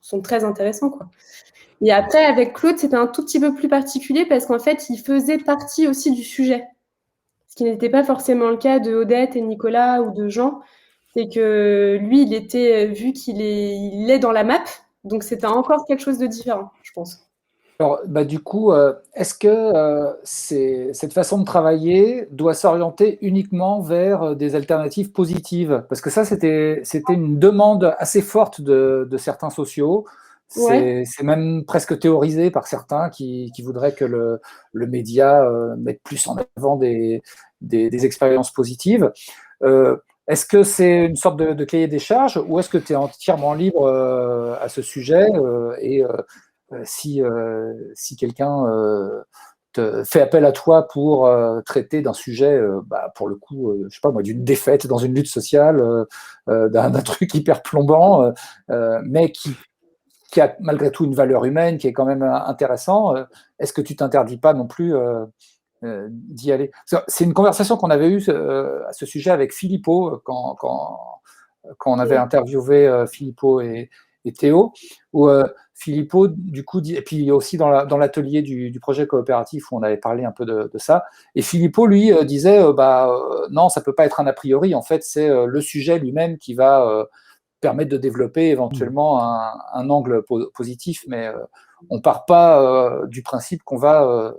sont très intéressants, quoi. Et après, avec Claude, c'était un tout petit peu plus particulier parce qu'en fait, il faisait partie aussi du sujet. Ce qui n'était pas forcément le cas de Odette et Nicolas ou de Jean. C'est que lui, il était, vu qu'il est dans la map, donc c'était encore quelque chose de différent, je pense. Alors, bah, du coup, est-ce que cette façon de travailler doit s'orienter uniquement vers des alternatives positives? Parce que ça, c'était une demande assez forte de certains sociaux. Ouais. C'est même presque théorisé par certains qui voudraient que le média mette plus en avant des expériences positives. Est-ce que c'est une sorte de cahier des charges ou est-ce que tu es entièrement libre à ce sujet et si quelqu'un te fait appel à toi pour traiter d'un sujet, bah, pour le coup, je sais pas moi, d'une défaite dans une lutte sociale, d'un truc hyper plombant, mais qui a malgré tout une valeur humaine, qui est quand même intéressant, est-ce que tu t'interdis pas non plus d'y aller? C'est une conversation qu'on avait eue à ce sujet avec Philippot quand on avait interviewé Philippot et Théo, où Philippot, du coup, et puis aussi dans l'atelier du projet coopératif où on avait parlé un peu de ça, et Philippot, lui, disait non, ça peut pas être un a priori, en fait, c'est le sujet lui-même qui va permettre de développer éventuellement un angle positif, mais on part pas du principe qu'on va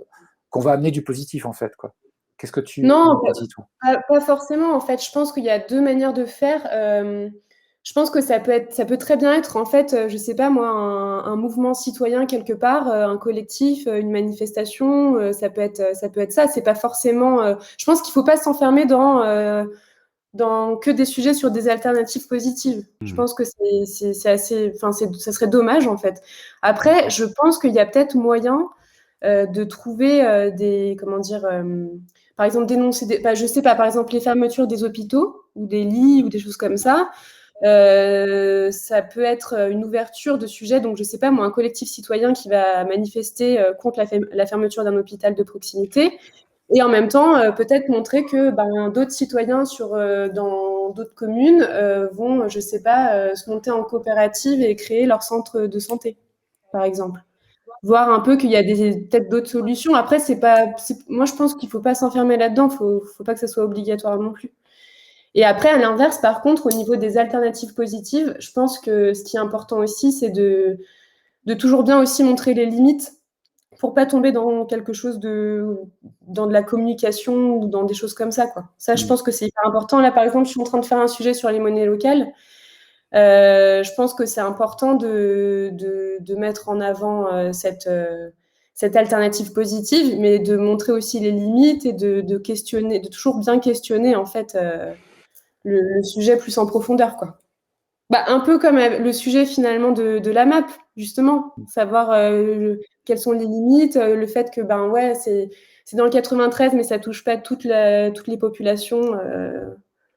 amener du positif, en fait, quoi. Qu'est-ce que tu Non, dis, toi? pas forcément. En fait, je pense qu'il y a deux manières de faire. Je pense que ça peut très bien être, en fait, je sais pas moi, un mouvement citoyen quelque part, un collectif, une manifestation. Ça peut être ça. C'est pas forcément. Je pense qu'il faut pas s'enfermer dans que des sujets sur des alternatives positives. Je pense que c'est assez. Enfin, ça serait dommage en fait. Après, je pense qu'il y a peut-être moyen de trouver des, comment dire, par exemple dénoncer, je sais pas, par exemple les fermetures des hôpitaux ou des lits ou des choses comme ça. Ça peut être une ouverture de sujet. Donc, je sais pas, moi, un collectif citoyen qui va manifester contre la fermeture d'un hôpital de proximité. Et en même temps, peut-être montrer que d'autres citoyens dans d'autres communes vont, je sais pas, se monter en coopérative et créer leur centre de santé, par exemple. Voir un peu qu'il y a peut-être d'autres solutions. Après, moi, je pense qu'il faut pas s'enfermer là-dedans. Faut pas que ça soit obligatoire non plus. Et après, à l'inverse, par contre, au niveau des alternatives positives, je pense que ce qui est important aussi, c'est de toujours bien aussi montrer les limites pour pas tomber dans quelque chose dans de la communication ou dans des choses comme ça, quoi. Ça, je pense que c'est hyper important. Là, par exemple, je suis en train de faire un sujet sur les monnaies locales. Je pense que c'est important de mettre en avant cette alternative positive, mais de montrer aussi les limites et de questionner, de toujours bien questionner, en fait, le sujet plus en profondeur, quoi. Bah, un peu comme le sujet finalement de la map, justement, savoir quelles sont les limites, le fait que ben ouais, c'est dans le 93, mais ça touche pas toutes les populations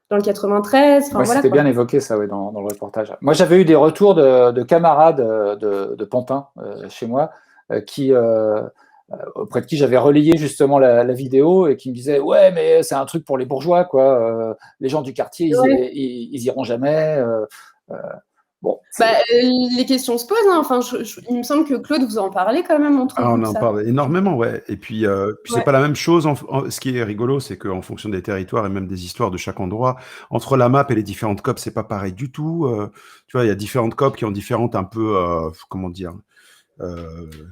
dans le 93. Enfin Ouais, voilà c'était quoi. bien évoqué ça, ouais, dans le reportage. Moi, j'avais eu des retours de camarades de Pantin chez moi, auprès de qui j'avais relayé justement la vidéo et qui me disaient ouais, mais c'est un truc pour les bourgeois, quoi. Les gens du quartier, Ouais. ils iront jamais. Bon, Bah, les questions se posent, hein. Enfin, il me semble que Claude vous en parlez quand même entre Ah, vous on de en ça. parle énormément, ouais. Et puis, c'est Ouais. pas la même chose. Ce qui est rigolo, c'est qu'en fonction des territoires et même des histoires de chaque endroit, entre la map et les différentes COP, c'est pas pareil du tout. Tu vois, il y a différentes COP qui ont différentes un peu, comment dire,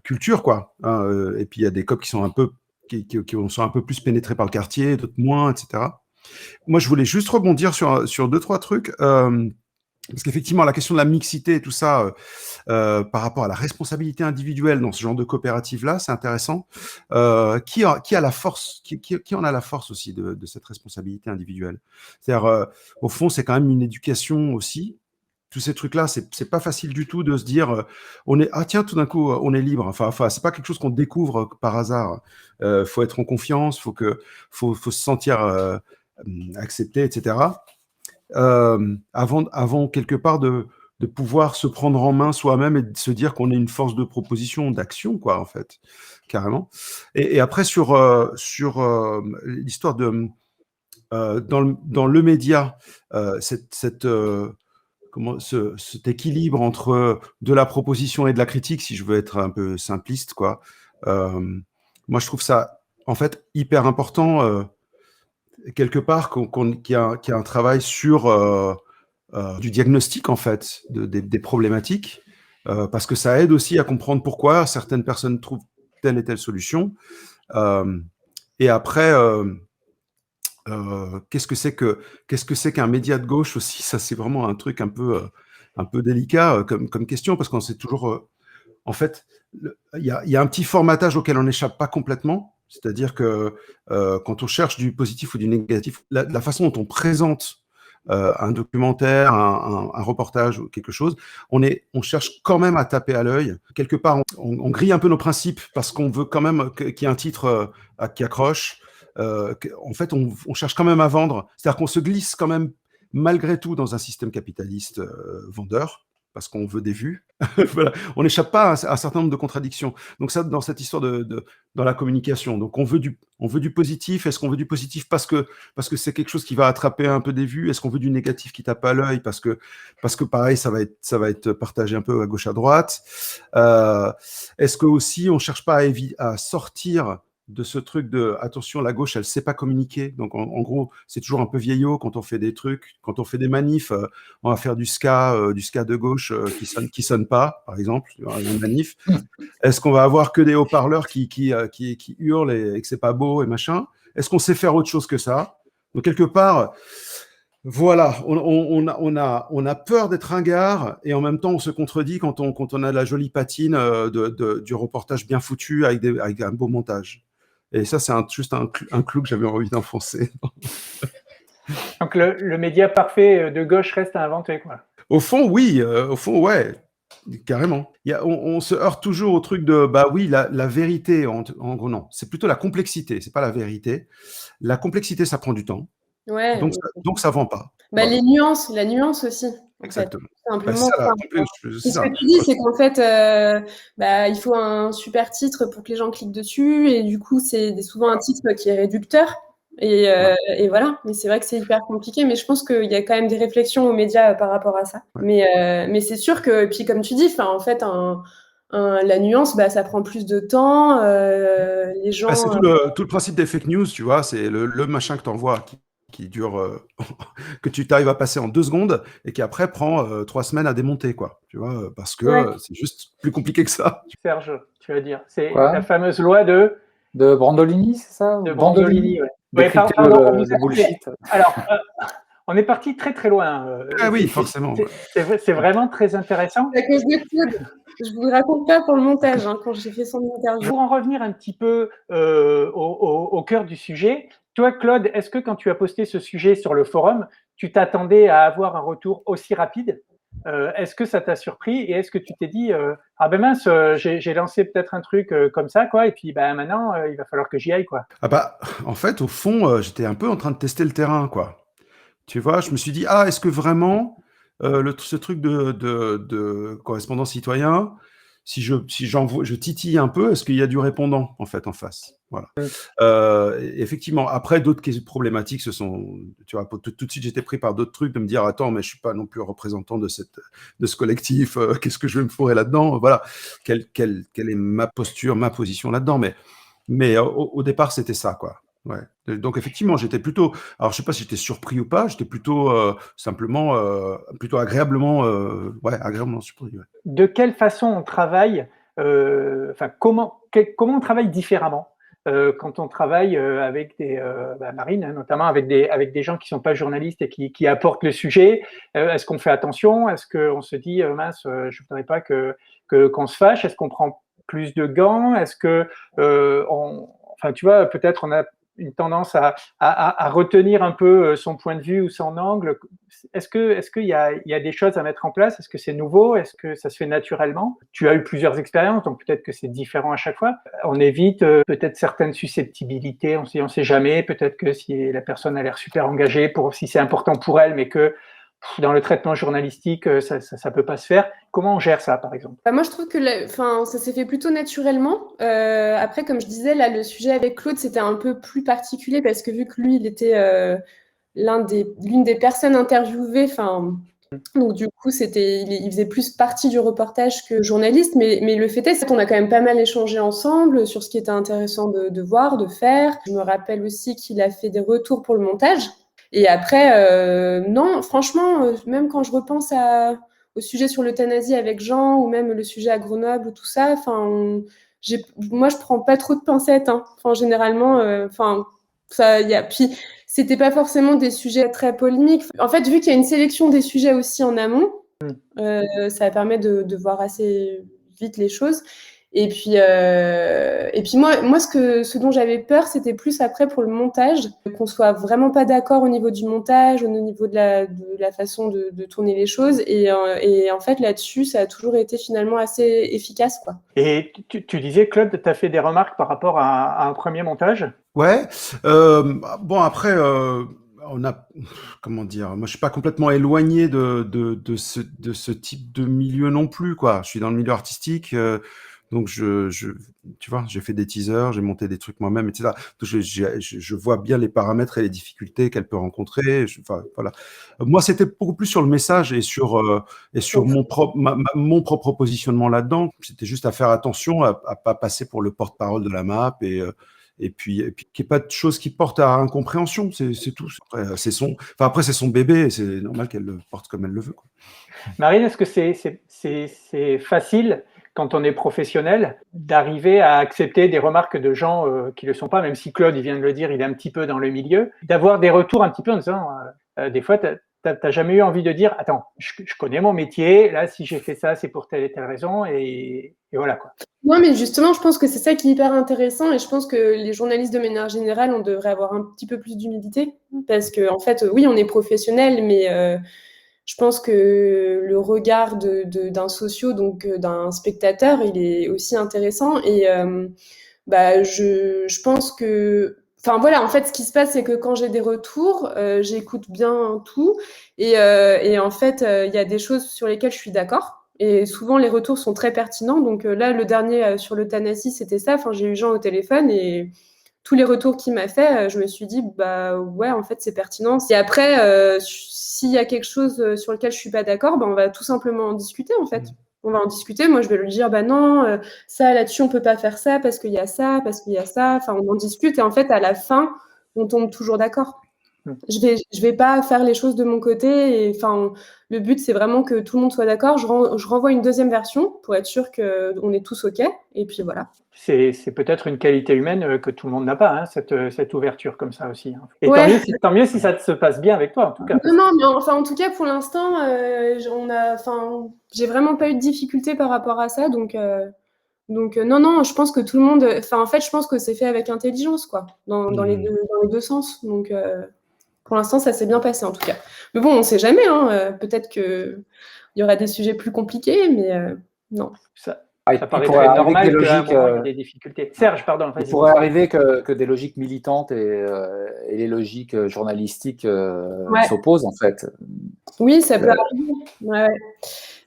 cultures, quoi. Hein, et puis il y a des COP qui sont sont un peu plus pénétrés par le quartier, d'autres moins, etc. Moi, je voulais juste rebondir sur deux, trois trucs. Parce qu'effectivement, la question de la mixité et tout ça, par rapport à la responsabilité individuelle dans ce genre de coopérative-là, c'est intéressant. Qui a la force, qui en a la force aussi de cette responsabilité individuelle? C'est-à-dire, au fond, c'est quand même une éducation aussi. Tous ces trucs-là, c'est pas facile du tout de se dire, tiens, tout d'un coup, on est libre. Enfin, c'est pas quelque chose qu'on découvre par hasard. Faut être en confiance, faut se sentir accepté, etc. Avant quelque part de pouvoir se prendre en main soi-même et de se dire qu'on est une force de proposition, d'action, quoi, en fait, carrément. Et après, sur l'histoire de dans le média, cet équilibre entre de la proposition et de la critique, si je veux être un peu simpliste, quoi. Moi, je trouve ça en fait hyper important. Quelque part qu'il y a un travail sur du diagnostic en fait des problématiques parce que ça aide aussi à comprendre pourquoi certaines personnes trouvent telle et telle solution et après qu'est-ce que c'est qu'un média de gauche aussi, ça c'est vraiment un truc un peu délicat comme question parce qu'on sait toujours en fait, il y a un petit formatage auquel on n'échappe pas complètement. C'est-à-dire que quand on cherche du positif ou du négatif, la façon dont on présente un documentaire, un reportage ou quelque chose, on cherche quand même à taper à l'œil. Quelque part, on grille un peu nos principes parce qu'on veut quand même qu'il y ait un titre qui accroche. En fait, on cherche quand même à vendre. C'est-à-dire qu'on se glisse quand même malgré tout dans un système capitaliste vendeur parce qu'on veut des vues. Voilà. On n'échappe pas à un certain nombre de contradictions. Donc ça, dans cette histoire dans la communication. Donc on veut du positif. Est-ce qu'on veut du positif parce que c'est quelque chose qui va attraper un peu des vues? Est-ce qu'on veut du négatif qui tape à l'œil parce que pareil, ça va être partagé un peu à gauche à droite? Est-ce que aussi on cherche pas à sortir de ce truc de attention, la gauche, elle sait pas communiquer. Donc en gros, c'est toujours un peu vieillot quand on fait des trucs, quand on fait des manifs, on va faire du ska de gauche qui sonne pas, par exemple, une manif. Est-ce qu'on va avoir que des haut-parleurs qui hurlent et que c'est pas beau et machin? Est-ce qu'on sait faire autre chose que ça? Donc quelque part, voilà, on a peur d'être ringard et en même temps on se contredit quand on a la jolie patine du reportage bien foutu avec un beau montage. Et ça, c'est juste un clou que j'avais envie d'enfoncer. Donc le média parfait de gauche reste à inventer, quoi. Au fond, oui. Au fond, ouais. Carrément. On se heurte toujours au truc de, bah oui, la vérité, en gros, non. C'est plutôt la complexité, c'est pas la vérité. La complexité, ça prend du temps. Ouais. Donc ça vend pas. Bah, Voilà. la nuance aussi, en Exactement. fait. Simplement. C'est Ce ça. que tu dis, c'est qu'en fait, il faut un super titre pour que les gens cliquent dessus, et du coup, c'est souvent un titre qui est réducteur. Et voilà. Mais c'est vrai que c'est hyper compliqué, mais je pense qu'il y a quand même des réflexions aux médias par rapport à ça. Ouais. Mais c'est sûr que, puis comme tu dis, en fait, la nuance, ça prend plus de temps. Les gens. C'est tout le principe des fake news, tu vois, c'est le machin que tu envoies qui dure, que tu t'arrives à passer en 2 secondes et qui après prend 3 semaines à démonter, quoi. Tu vois, parce que Ouais. c'est juste plus compliqué que ça. Serge, tu vas dire. C'est Quoi la fameuse loi de Brandolini, c'est ça? de Brandolini. Ouais. Ouais, Décrypter pardon, on vous le a coupé. bullshit. Alors, on est parti très très loin. Ah oui, forcément. C'est vraiment très intéressant. À cause de Claude. Je vous raconte pas pour le montage, hein, quand j'ai fait son interview. Pour en revenir un petit peu au cœur du sujet, toi, Claude, est-ce que quand tu as posté ce sujet sur le forum, tu t'attendais à avoir un retour aussi rapide? Est-ce que ça t'a surpris et est-ce que tu t'es dit ah ben mince, j'ai lancé peut-être un truc comme ça, quoi, et puis ben maintenant il va falloir que j'y aille, quoi. Ah bah, en fait, au fond, j'étais un peu en train de tester le terrain, quoi. Tu vois, je me suis dit, ah, est-ce que vraiment ce truc de correspondant citoyen, si j'envoie, je titille un peu, est-ce qu'il y a du répondant en fait en face? Voilà. Effectivement, après d'autres problématiques se sont, tu vois, tout de suite j'étais pris par d'autres trucs de me dire, attends, mais je suis pas non plus représentant de ce collectif, qu'est-ce que je vais me fourrer là-dedans? Voilà, quelle est ma posture, ma position là-dedans? Mais au départ, c'était ça, quoi. Ouais. Donc effectivement, j'étais plutôt, alors je sais pas si j'étais surpris ou pas, j'étais plutôt simplement, plutôt agréablement surpris. Ouais. De quelle façon on travaille, enfin comment on travaille différemment quand on travaille avec des Marine, hein, notamment avec des gens qui sont pas journalistes et qui apportent le sujet. Est-ce qu'on fait attention? Est-ce qu'on se dit mince, je voudrais pas qu'on se fâche? Est-ce qu'on prend plus de gants? Est-ce que enfin tu vois, peut-être on a une tendance à retenir un peu son point de vue ou son angle. Est-ce qu'il y a des choses à mettre en place? Est-ce que c'est nouveau? Est-ce que ça se fait naturellement? Tu as eu plusieurs expériences, donc peut-être que c'est différent à chaque fois. On évite peut-être certaines susceptibilités, on sait jamais. Peut-être que si la personne a l'air super engagée, si c'est important pour elle, mais que dans le traitement journalistique, ça peut pas se faire. Comment on gère ça, par exemple? Moi, je trouve que ça s'est fait plutôt naturellement. Après, comme je disais, là, le sujet avec Claude, c'était un peu plus particulier parce que vu que lui, il était l'une des personnes interviewées, donc du coup, il faisait plus partie du reportage que journaliste, mais le fait est qu'on a quand même pas mal échangé ensemble sur ce qui était intéressant de voir, de faire. Je me rappelle aussi qu'il a fait des retours pour le montage. Et après, non, franchement, même quand je repense au sujet sur l'euthanasie avec Jean ou même le sujet à Grenoble ou tout ça, moi, je prends pas trop de pincettes. Hein. Généralement, puis c'était pas forcément des sujets très polémiques. En fait, vu qu'il y a une sélection des sujets aussi en amont, ça permet de voir assez vite les choses. Et puis moi, ce dont j'avais peur, c'était plus après pour le montage, qu'on soit vraiment pas d'accord au niveau du montage, au niveau de la façon de tourner les choses. Et en fait, là-dessus, ça a toujours été finalement assez efficace, quoi. Et tu disais, Claude, tu as fait des remarques par rapport à un premier montage? Ouais. Bon, après, on a, comment dire, moi je suis pas complètement éloigné de ce type de milieu non plus, quoi. Je suis dans le milieu artistique, donc tu vois, j'ai fait des teasers, j'ai monté des trucs moi-même, etc. Donc je vois bien les paramètres et les difficultés qu'elle peut rencontrer. Enfin, voilà. Moi, c'était beaucoup plus sur le message et sur mon propre positionnement là-dedans. C'était juste à faire attention à pas passer pour le porte-parole de la map et puis qu'il n'y ait pas de choses qui portent à incompréhension, c'est tout. Après, c'est son bébé, et c'est normal qu'elle le porte comme elle le veut, quoi. Marine, est-ce que c'est facile, quand on est professionnel, d'arriver à accepter des remarques de gens qui ne le sont pas, même si Claude, il vient de le dire, il est un petit peu dans le milieu, d'avoir des retours un petit peu en disant, des fois, t'as jamais eu envie de dire, attends, je connais mon métier, là, si j'ai fait ça, c'est pour telle et telle raison, et voilà, quoi. Non, mais justement, je pense que c'est ça qui est hyper intéressant et je pense que les journalistes de manière générale, on devrait avoir un petit peu plus d'humilité parce que, en fait, oui, on est professionnel, mais je pense que le regard d'un socio, donc d'un spectateur, il est aussi intéressant et je pense que, enfin voilà, en fait, ce qui se passe, c'est que quand j'ai des retours, j'écoute bien tout et en fait, il y a des choses sur lesquelles je suis d'accord. Et souvent, les retours sont très pertinents. Donc là, le dernier sur l'euthanasie, c'était ça. J'ai eu Jean au téléphone et tous les retours qu'il m'a fait, je me suis dit, bah ouais, en fait, c'est pertinent. Et après, s'il y a quelque chose sur lequel je suis pas d'accord, on va tout simplement en discuter, en fait. On va en discuter. Moi, je vais lui dire, bah non, ça, là-dessus, on peut pas faire ça parce qu'il y a ça, parce qu'il y a ça. On en discute et en fait, à la fin, on tombe toujours d'accord. Je vais pas faire les choses de mon côté. Et enfin, le but, c'est vraiment que tout le monde soit d'accord. Je renvoie une deuxième version pour être sûr qu'on est tous OK. Et puis voilà. C'est peut-être une qualité humaine que tout le monde n'a pas, hein, cette ouverture comme ça aussi. Hein. Et Ouais. tant mieux si ça se passe bien avec toi, en tout cas. Non, mais enfin, en tout cas, pour l'instant, j'ai vraiment pas eu de difficulté par rapport à ça. Donc, non, je pense que tout le monde. Enfin, en fait, je pense que c'est fait avec intelligence, quoi, dans les deux sens. Donc, pour l'instant, ça s'est bien passé, en tout cas. Mais bon, on sait jamais. Hein, peut-être qu'il y aura des sujets plus compliqués, mais non. Ça il paraît pourrait très arriver normal que des qu'à un logiques, moment, il y ait des difficultés. Serge, pardon. il pourrait arriver que des logiques militantes et les logiques journalistiques s'opposent, en fait. Oui, ça peut arriver. Ouais.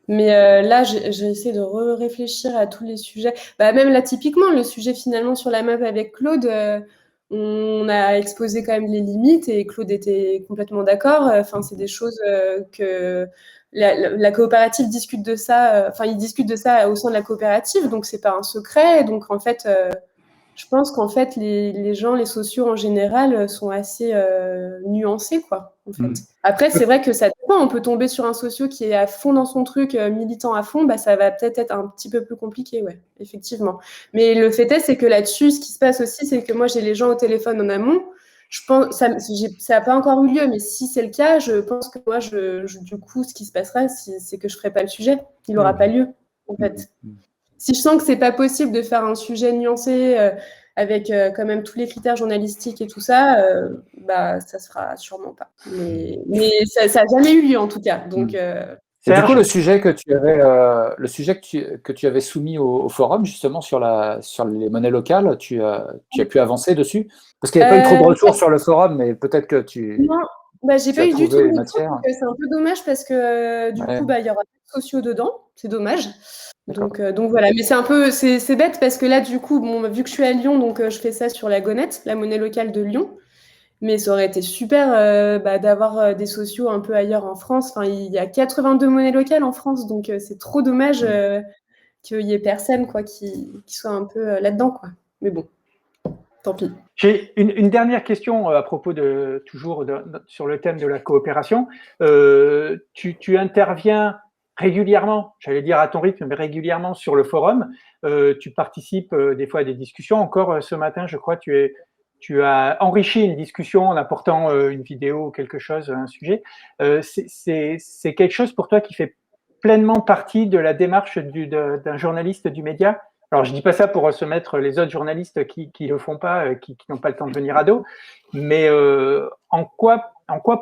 Mais là, j'ai essayé de réfléchir à tous les sujets. Bah, même là, typiquement, le sujet finalement sur la map avec Claude, on a exposé quand même les limites et Claude était complètement d'accord. Enfin, c'est des choses que la coopérative discute de ça. Enfin, ils discutent de ça au sein de la coopérative, donc c'est pas un secret. Donc en fait, je pense qu'en fait, les gens, les sociaux en général, sont assez nuancés, quoi, en fait. Après, c'est vrai que ça dépend. On peut tomber sur un socio qui est à fond dans son truc, militant à fond, bah, ça va peut-être être un petit peu plus compliqué, ouais, effectivement. Mais le fait est, c'est que là-dessus, ce qui se passe aussi, c'est que moi, j'ai les gens au téléphone en amont. Je pense, ça n'a pas encore eu lieu, mais si c'est le cas, je pense que moi, du coup, ce qui se passera, c'est que je ne ferai pas le sujet. Il n'aura pas lieu, en fait. Si je sens que c'est pas possible de faire un sujet nuancé avec quand même tous les critères journalistiques et tout ça, bah ça se fera sûrement pas. Mais ça n'a jamais eu lieu en tout cas. Donc et du coup, le sujet que tu avais soumis au forum justement sur les monnaies locales, tu as pu avancer dessus parce qu'il n'y a pas eu trop de retours sur le forum, mais peut-être que non, bah, j'ai pas eu du tout de retour. matière. C'est un peu dommage parce que du coup, bah, il y aura des sociaux dedans. C'est dommage. Donc voilà, mais c'est un peu c'est bête parce que là du coup bon vu que je suis à Lyon donc je fais ça sur la Gonette, la monnaie locale de Lyon, mais ça aurait été super d'avoir des sociaux un peu ailleurs en France. Enfin il y a 82 monnaies locales en France donc c'est trop dommage qu'il y ait personne quoi qui soit un peu là-dedans quoi. Mais bon, tant pis. J'ai une dernière question à propos sur le thème de la coopération. Tu interviens régulièrement, j'allais dire à ton rythme, mais régulièrement sur le forum. Tu participes des fois à des discussions. Encore ce matin, je crois, tu as enrichi une discussion en apportant une vidéo ou quelque chose, un sujet. C'est quelque chose pour toi qui fait pleinement partie de la démarche d'un journaliste du média? Alors, je dis pas ça pour se mettre les autres journalistes qui le font pas, qui n'ont pas le temps de venir à dos, mais en quoi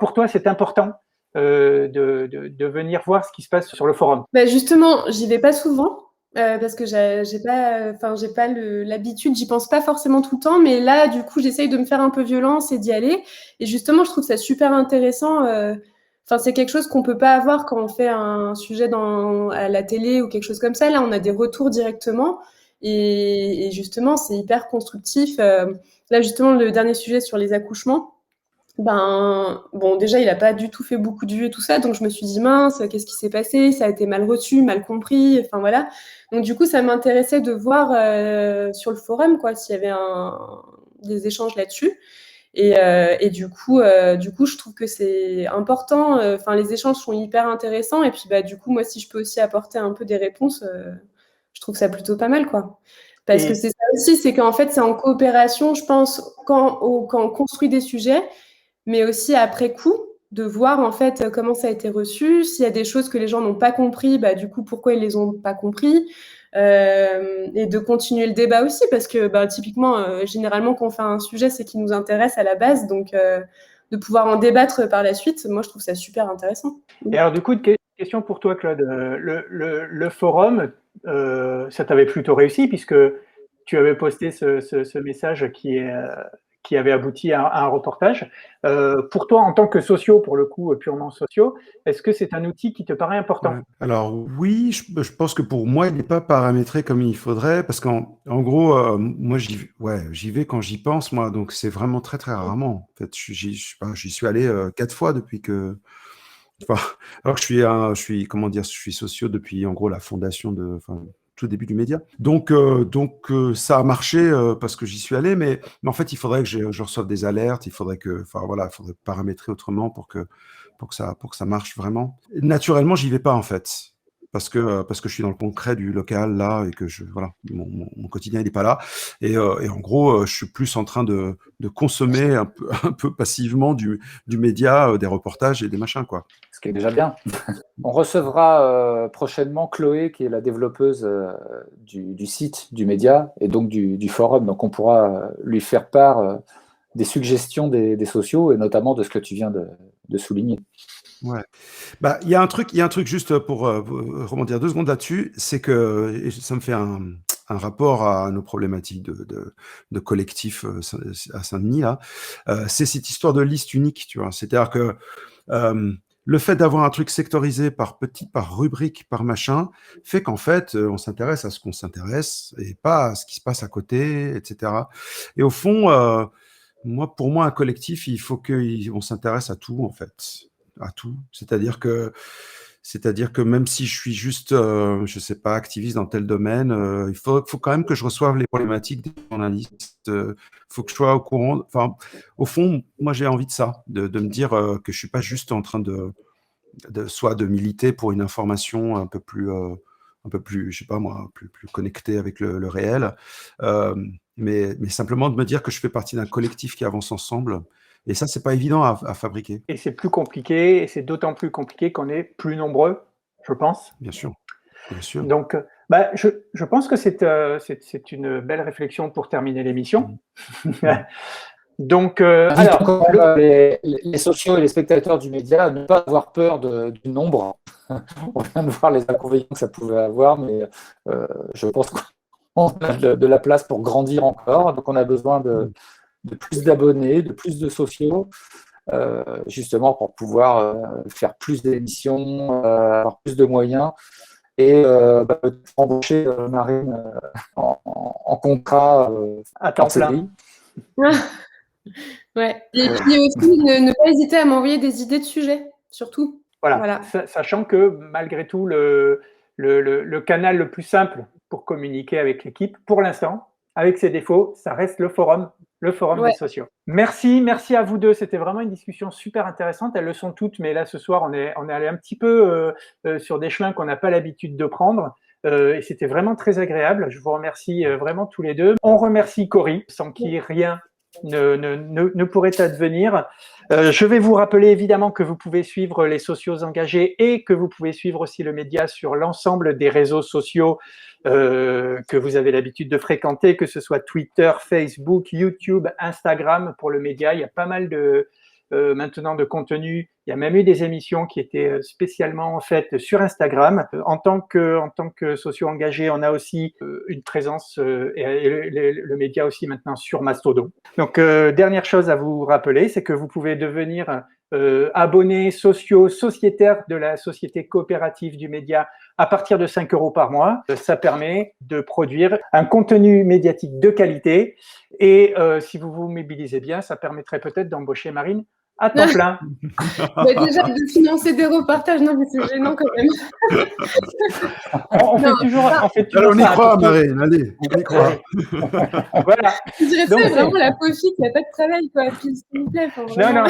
pour toi c'est important de venir voir ce qui se passe sur le forum? Bah justement, j'y vais pas souvent parce que j'ai pas l'habitude, j'y pense pas forcément tout le temps, mais là du coup j'essaye de me faire un peu violence et d'y aller. Et justement, je trouve ça super intéressant. Enfin, c'est quelque chose qu'on peut pas avoir quand on fait un sujet à la télé ou quelque chose comme ça. Là, on a des retours directement et justement, c'est hyper constructif. Là, justement, le dernier sujet sur les accouchements. Ben, bon, déjà, il a pas du tout fait beaucoup de vues et tout ça, donc je me suis dit, mince, qu'est-ce qui s'est passé? Ça a été mal reçu, mal compris, enfin voilà. Donc, du coup, ça m'intéressait de voir sur le forum, quoi, s'il y avait des échanges là-dessus. Et du coup, je trouve que c'est important. Enfin, les échanges sont hyper intéressants. Et puis, bah, du coup, moi, si je peux aussi apporter un peu des réponses, je trouve ça plutôt pas mal, quoi. Parce que c'est ça aussi, c'est qu'en fait, c'est en coopération, je pense, quand on construit des sujets, mais aussi après coup, de voir en fait comment ça a été reçu, s'il y a des choses que les gens n'ont pas compris, bah, du coup, pourquoi ils les ont pas compris, et de continuer le débat aussi, parce que bah, typiquement, généralement, quand on fait un sujet, c'est qui nous intéresse à la base, donc de pouvoir en débattre par la suite, moi, je trouve ça super intéressant. Et alors, du coup, une question pour toi, Claude. Le forum, ça t'avait plutôt réussi puisque tu avais posté ce message qui avait abouti à un reportage. Pour toi, en tant que socio, pour le coup, purement socio, est-ce que c'est un outil qui te paraît important? Ouais. Alors oui, je pense que pour moi, il n'est pas paramétré comme il faudrait, parce qu'en gros, moi, j'y vais quand j'y pense, moi, donc c'est vraiment très, très rarement. En fait, j'y suis allé 4 fois depuis que... Enfin, alors que je suis, comment dire, je suis socio depuis, en gros, la fondation tout début du média. Donc ça a marché parce que j'y suis allé, mais en fait, il faudrait que je reçoive des alertes, il faudrait paramétrer autrement pour que ça marche vraiment. Naturellement, j'y vais pas en fait. Parce que je suis dans le concret du local là et que mon quotidien il est pas là et en gros je suis plus en train de consommer un peu passivement du média, des reportages et des machins quoi. Ce qui est déjà bien. On recevra prochainement Chloé, qui est la développeuse du site du média et donc du forum. Donc on pourra lui faire part des suggestions des sociaux et notamment de ce que tu viens de souligner. Ouais. Bah, il y a un truc juste pour rebondir 2 secondes là-dessus, c'est que et ça me fait un rapport à nos problématiques de collectif à Saint-Denis là. C'est cette histoire de liste unique, tu vois. C'est-à-dire que le fait d'avoir un truc sectorisé par rubrique, par machin, fait qu'en fait, on s'intéresse à ce qu'on s'intéresse et pas à ce qui se passe à côté, etc. Et au fond, pour moi, un collectif, il faut qu'on s'intéresse à tout, en fait. À tout. C'est-à-dire que même si je suis juste, je sais pas, activiste dans tel domaine, il faut quand même que je reçoive les problématiques des journalistes. Faut que je sois au courant. Enfin, au fond, moi, j'ai envie de ça, de me dire que je suis pas juste en train soit de militer pour une information un peu plus, je sais pas moi, plus connectée avec le réel, mais simplement de me dire que je fais partie d'un collectif qui avance ensemble. Et ça, c'est pas évident à fabriquer. Et c'est plus compliqué, et c'est d'autant plus compliqué qu'on est plus nombreux, je pense. Bien sûr, bien sûr. Donc, je pense que c'est une belle réflexion pour terminer l'émission. Donc, alors, les sociaux et les spectateurs du média, ne pas avoir peur du nombre. On vient de voir les inconvénients que ça pouvait avoir, mais je pense qu'on a de la place pour grandir encore. Donc, on a besoin de plus d'abonnés, de plus de sociaux, justement pour pouvoir faire plus d'émissions, avoir plus de moyens et embaucher Marine en contrat à temps plein. Ouais. Et puis aussi, ne pas hésiter à m'envoyer des idées de sujets, surtout. Voilà. Sachant que malgré tout, le canal le plus simple pour communiquer avec l'équipe, pour l'instant, avec ses défauts, ça reste le forum des sociaux. Merci à vous deux. C'était vraiment une discussion super intéressante. Elles le sont toutes, mais là, ce soir, on est allé un petit peu sur des chemins qu'on n'a pas l'habitude de prendre. Et c'était vraiment très agréable. Je vous remercie vraiment tous les deux. On remercie Cory, sans qui rien ne pourrait advenir. Je vais vous rappeler évidemment que vous pouvez suivre les socios engagés et que vous pouvez suivre aussi le média sur l'ensemble des réseaux sociaux que vous avez l'habitude de fréquenter, que ce soit Twitter, Facebook, YouTube, Instagram. Pour le média, il y a pas mal maintenant de contenu. Il y a même eu des émissions qui étaient spécialement faites sur Instagram. En tant que socio engagé, on a aussi une présence et le média aussi maintenant sur Mastodon. Donc, dernière chose à vous rappeler, c'est que vous pouvez devenir abonné sociétaire de la Société coopérative du média à partir de 5 € par mois. Ça permet de produire un contenu médiatique de qualité et si vous vous mobilisez bien, ça permettrait peut-être d'embaucher Marine à temps plein. Mais déjà, de financer des reportages, non, mais c'est gênant quand même. On fait toujours alors, on y croit, Marine, allez, on y croit. Voilà. Je dirais ça, vraiment la pauvre fille qui n'a pas de travail, quoi. Puis, s'il vous plaît. Non,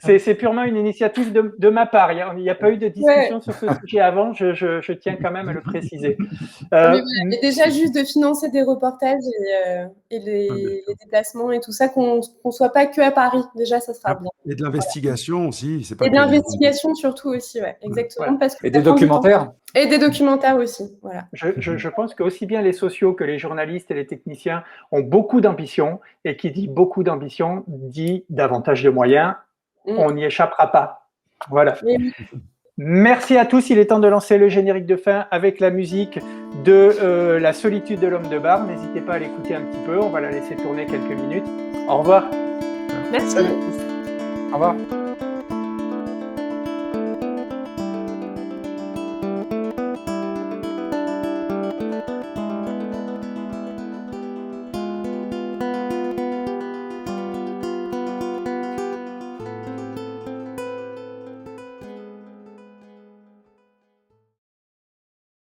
c'est purement une initiative de ma part. Il n'y a pas eu de discussion sur ce sujet avant. Je tiens quand même à le préciser. Mais déjà, juste de financer des reportages et les déplacements et tout ça, qu'on ne soit pas que à Paris. Déjà, ça sera bien. Et de l'investigation aussi. Et de l'investigation surtout aussi, ouais, exactement. Voilà. Parce que et des documentaires. Et des documentaires aussi, voilà. Je pense qu'aussi bien les sociaux que les journalistes et les techniciens ont beaucoup d'ambition, et qui dit beaucoup d'ambition dit davantage de moyens. On n'y échappera pas. Voilà. Merci à tous. Il est temps de lancer le générique de fin avec la musique de La solitude de l'homme de bar. N'hésitez pas à l'écouter un petit peu. On va la laisser tourner quelques minutes. Au revoir. Merci. Au revoir.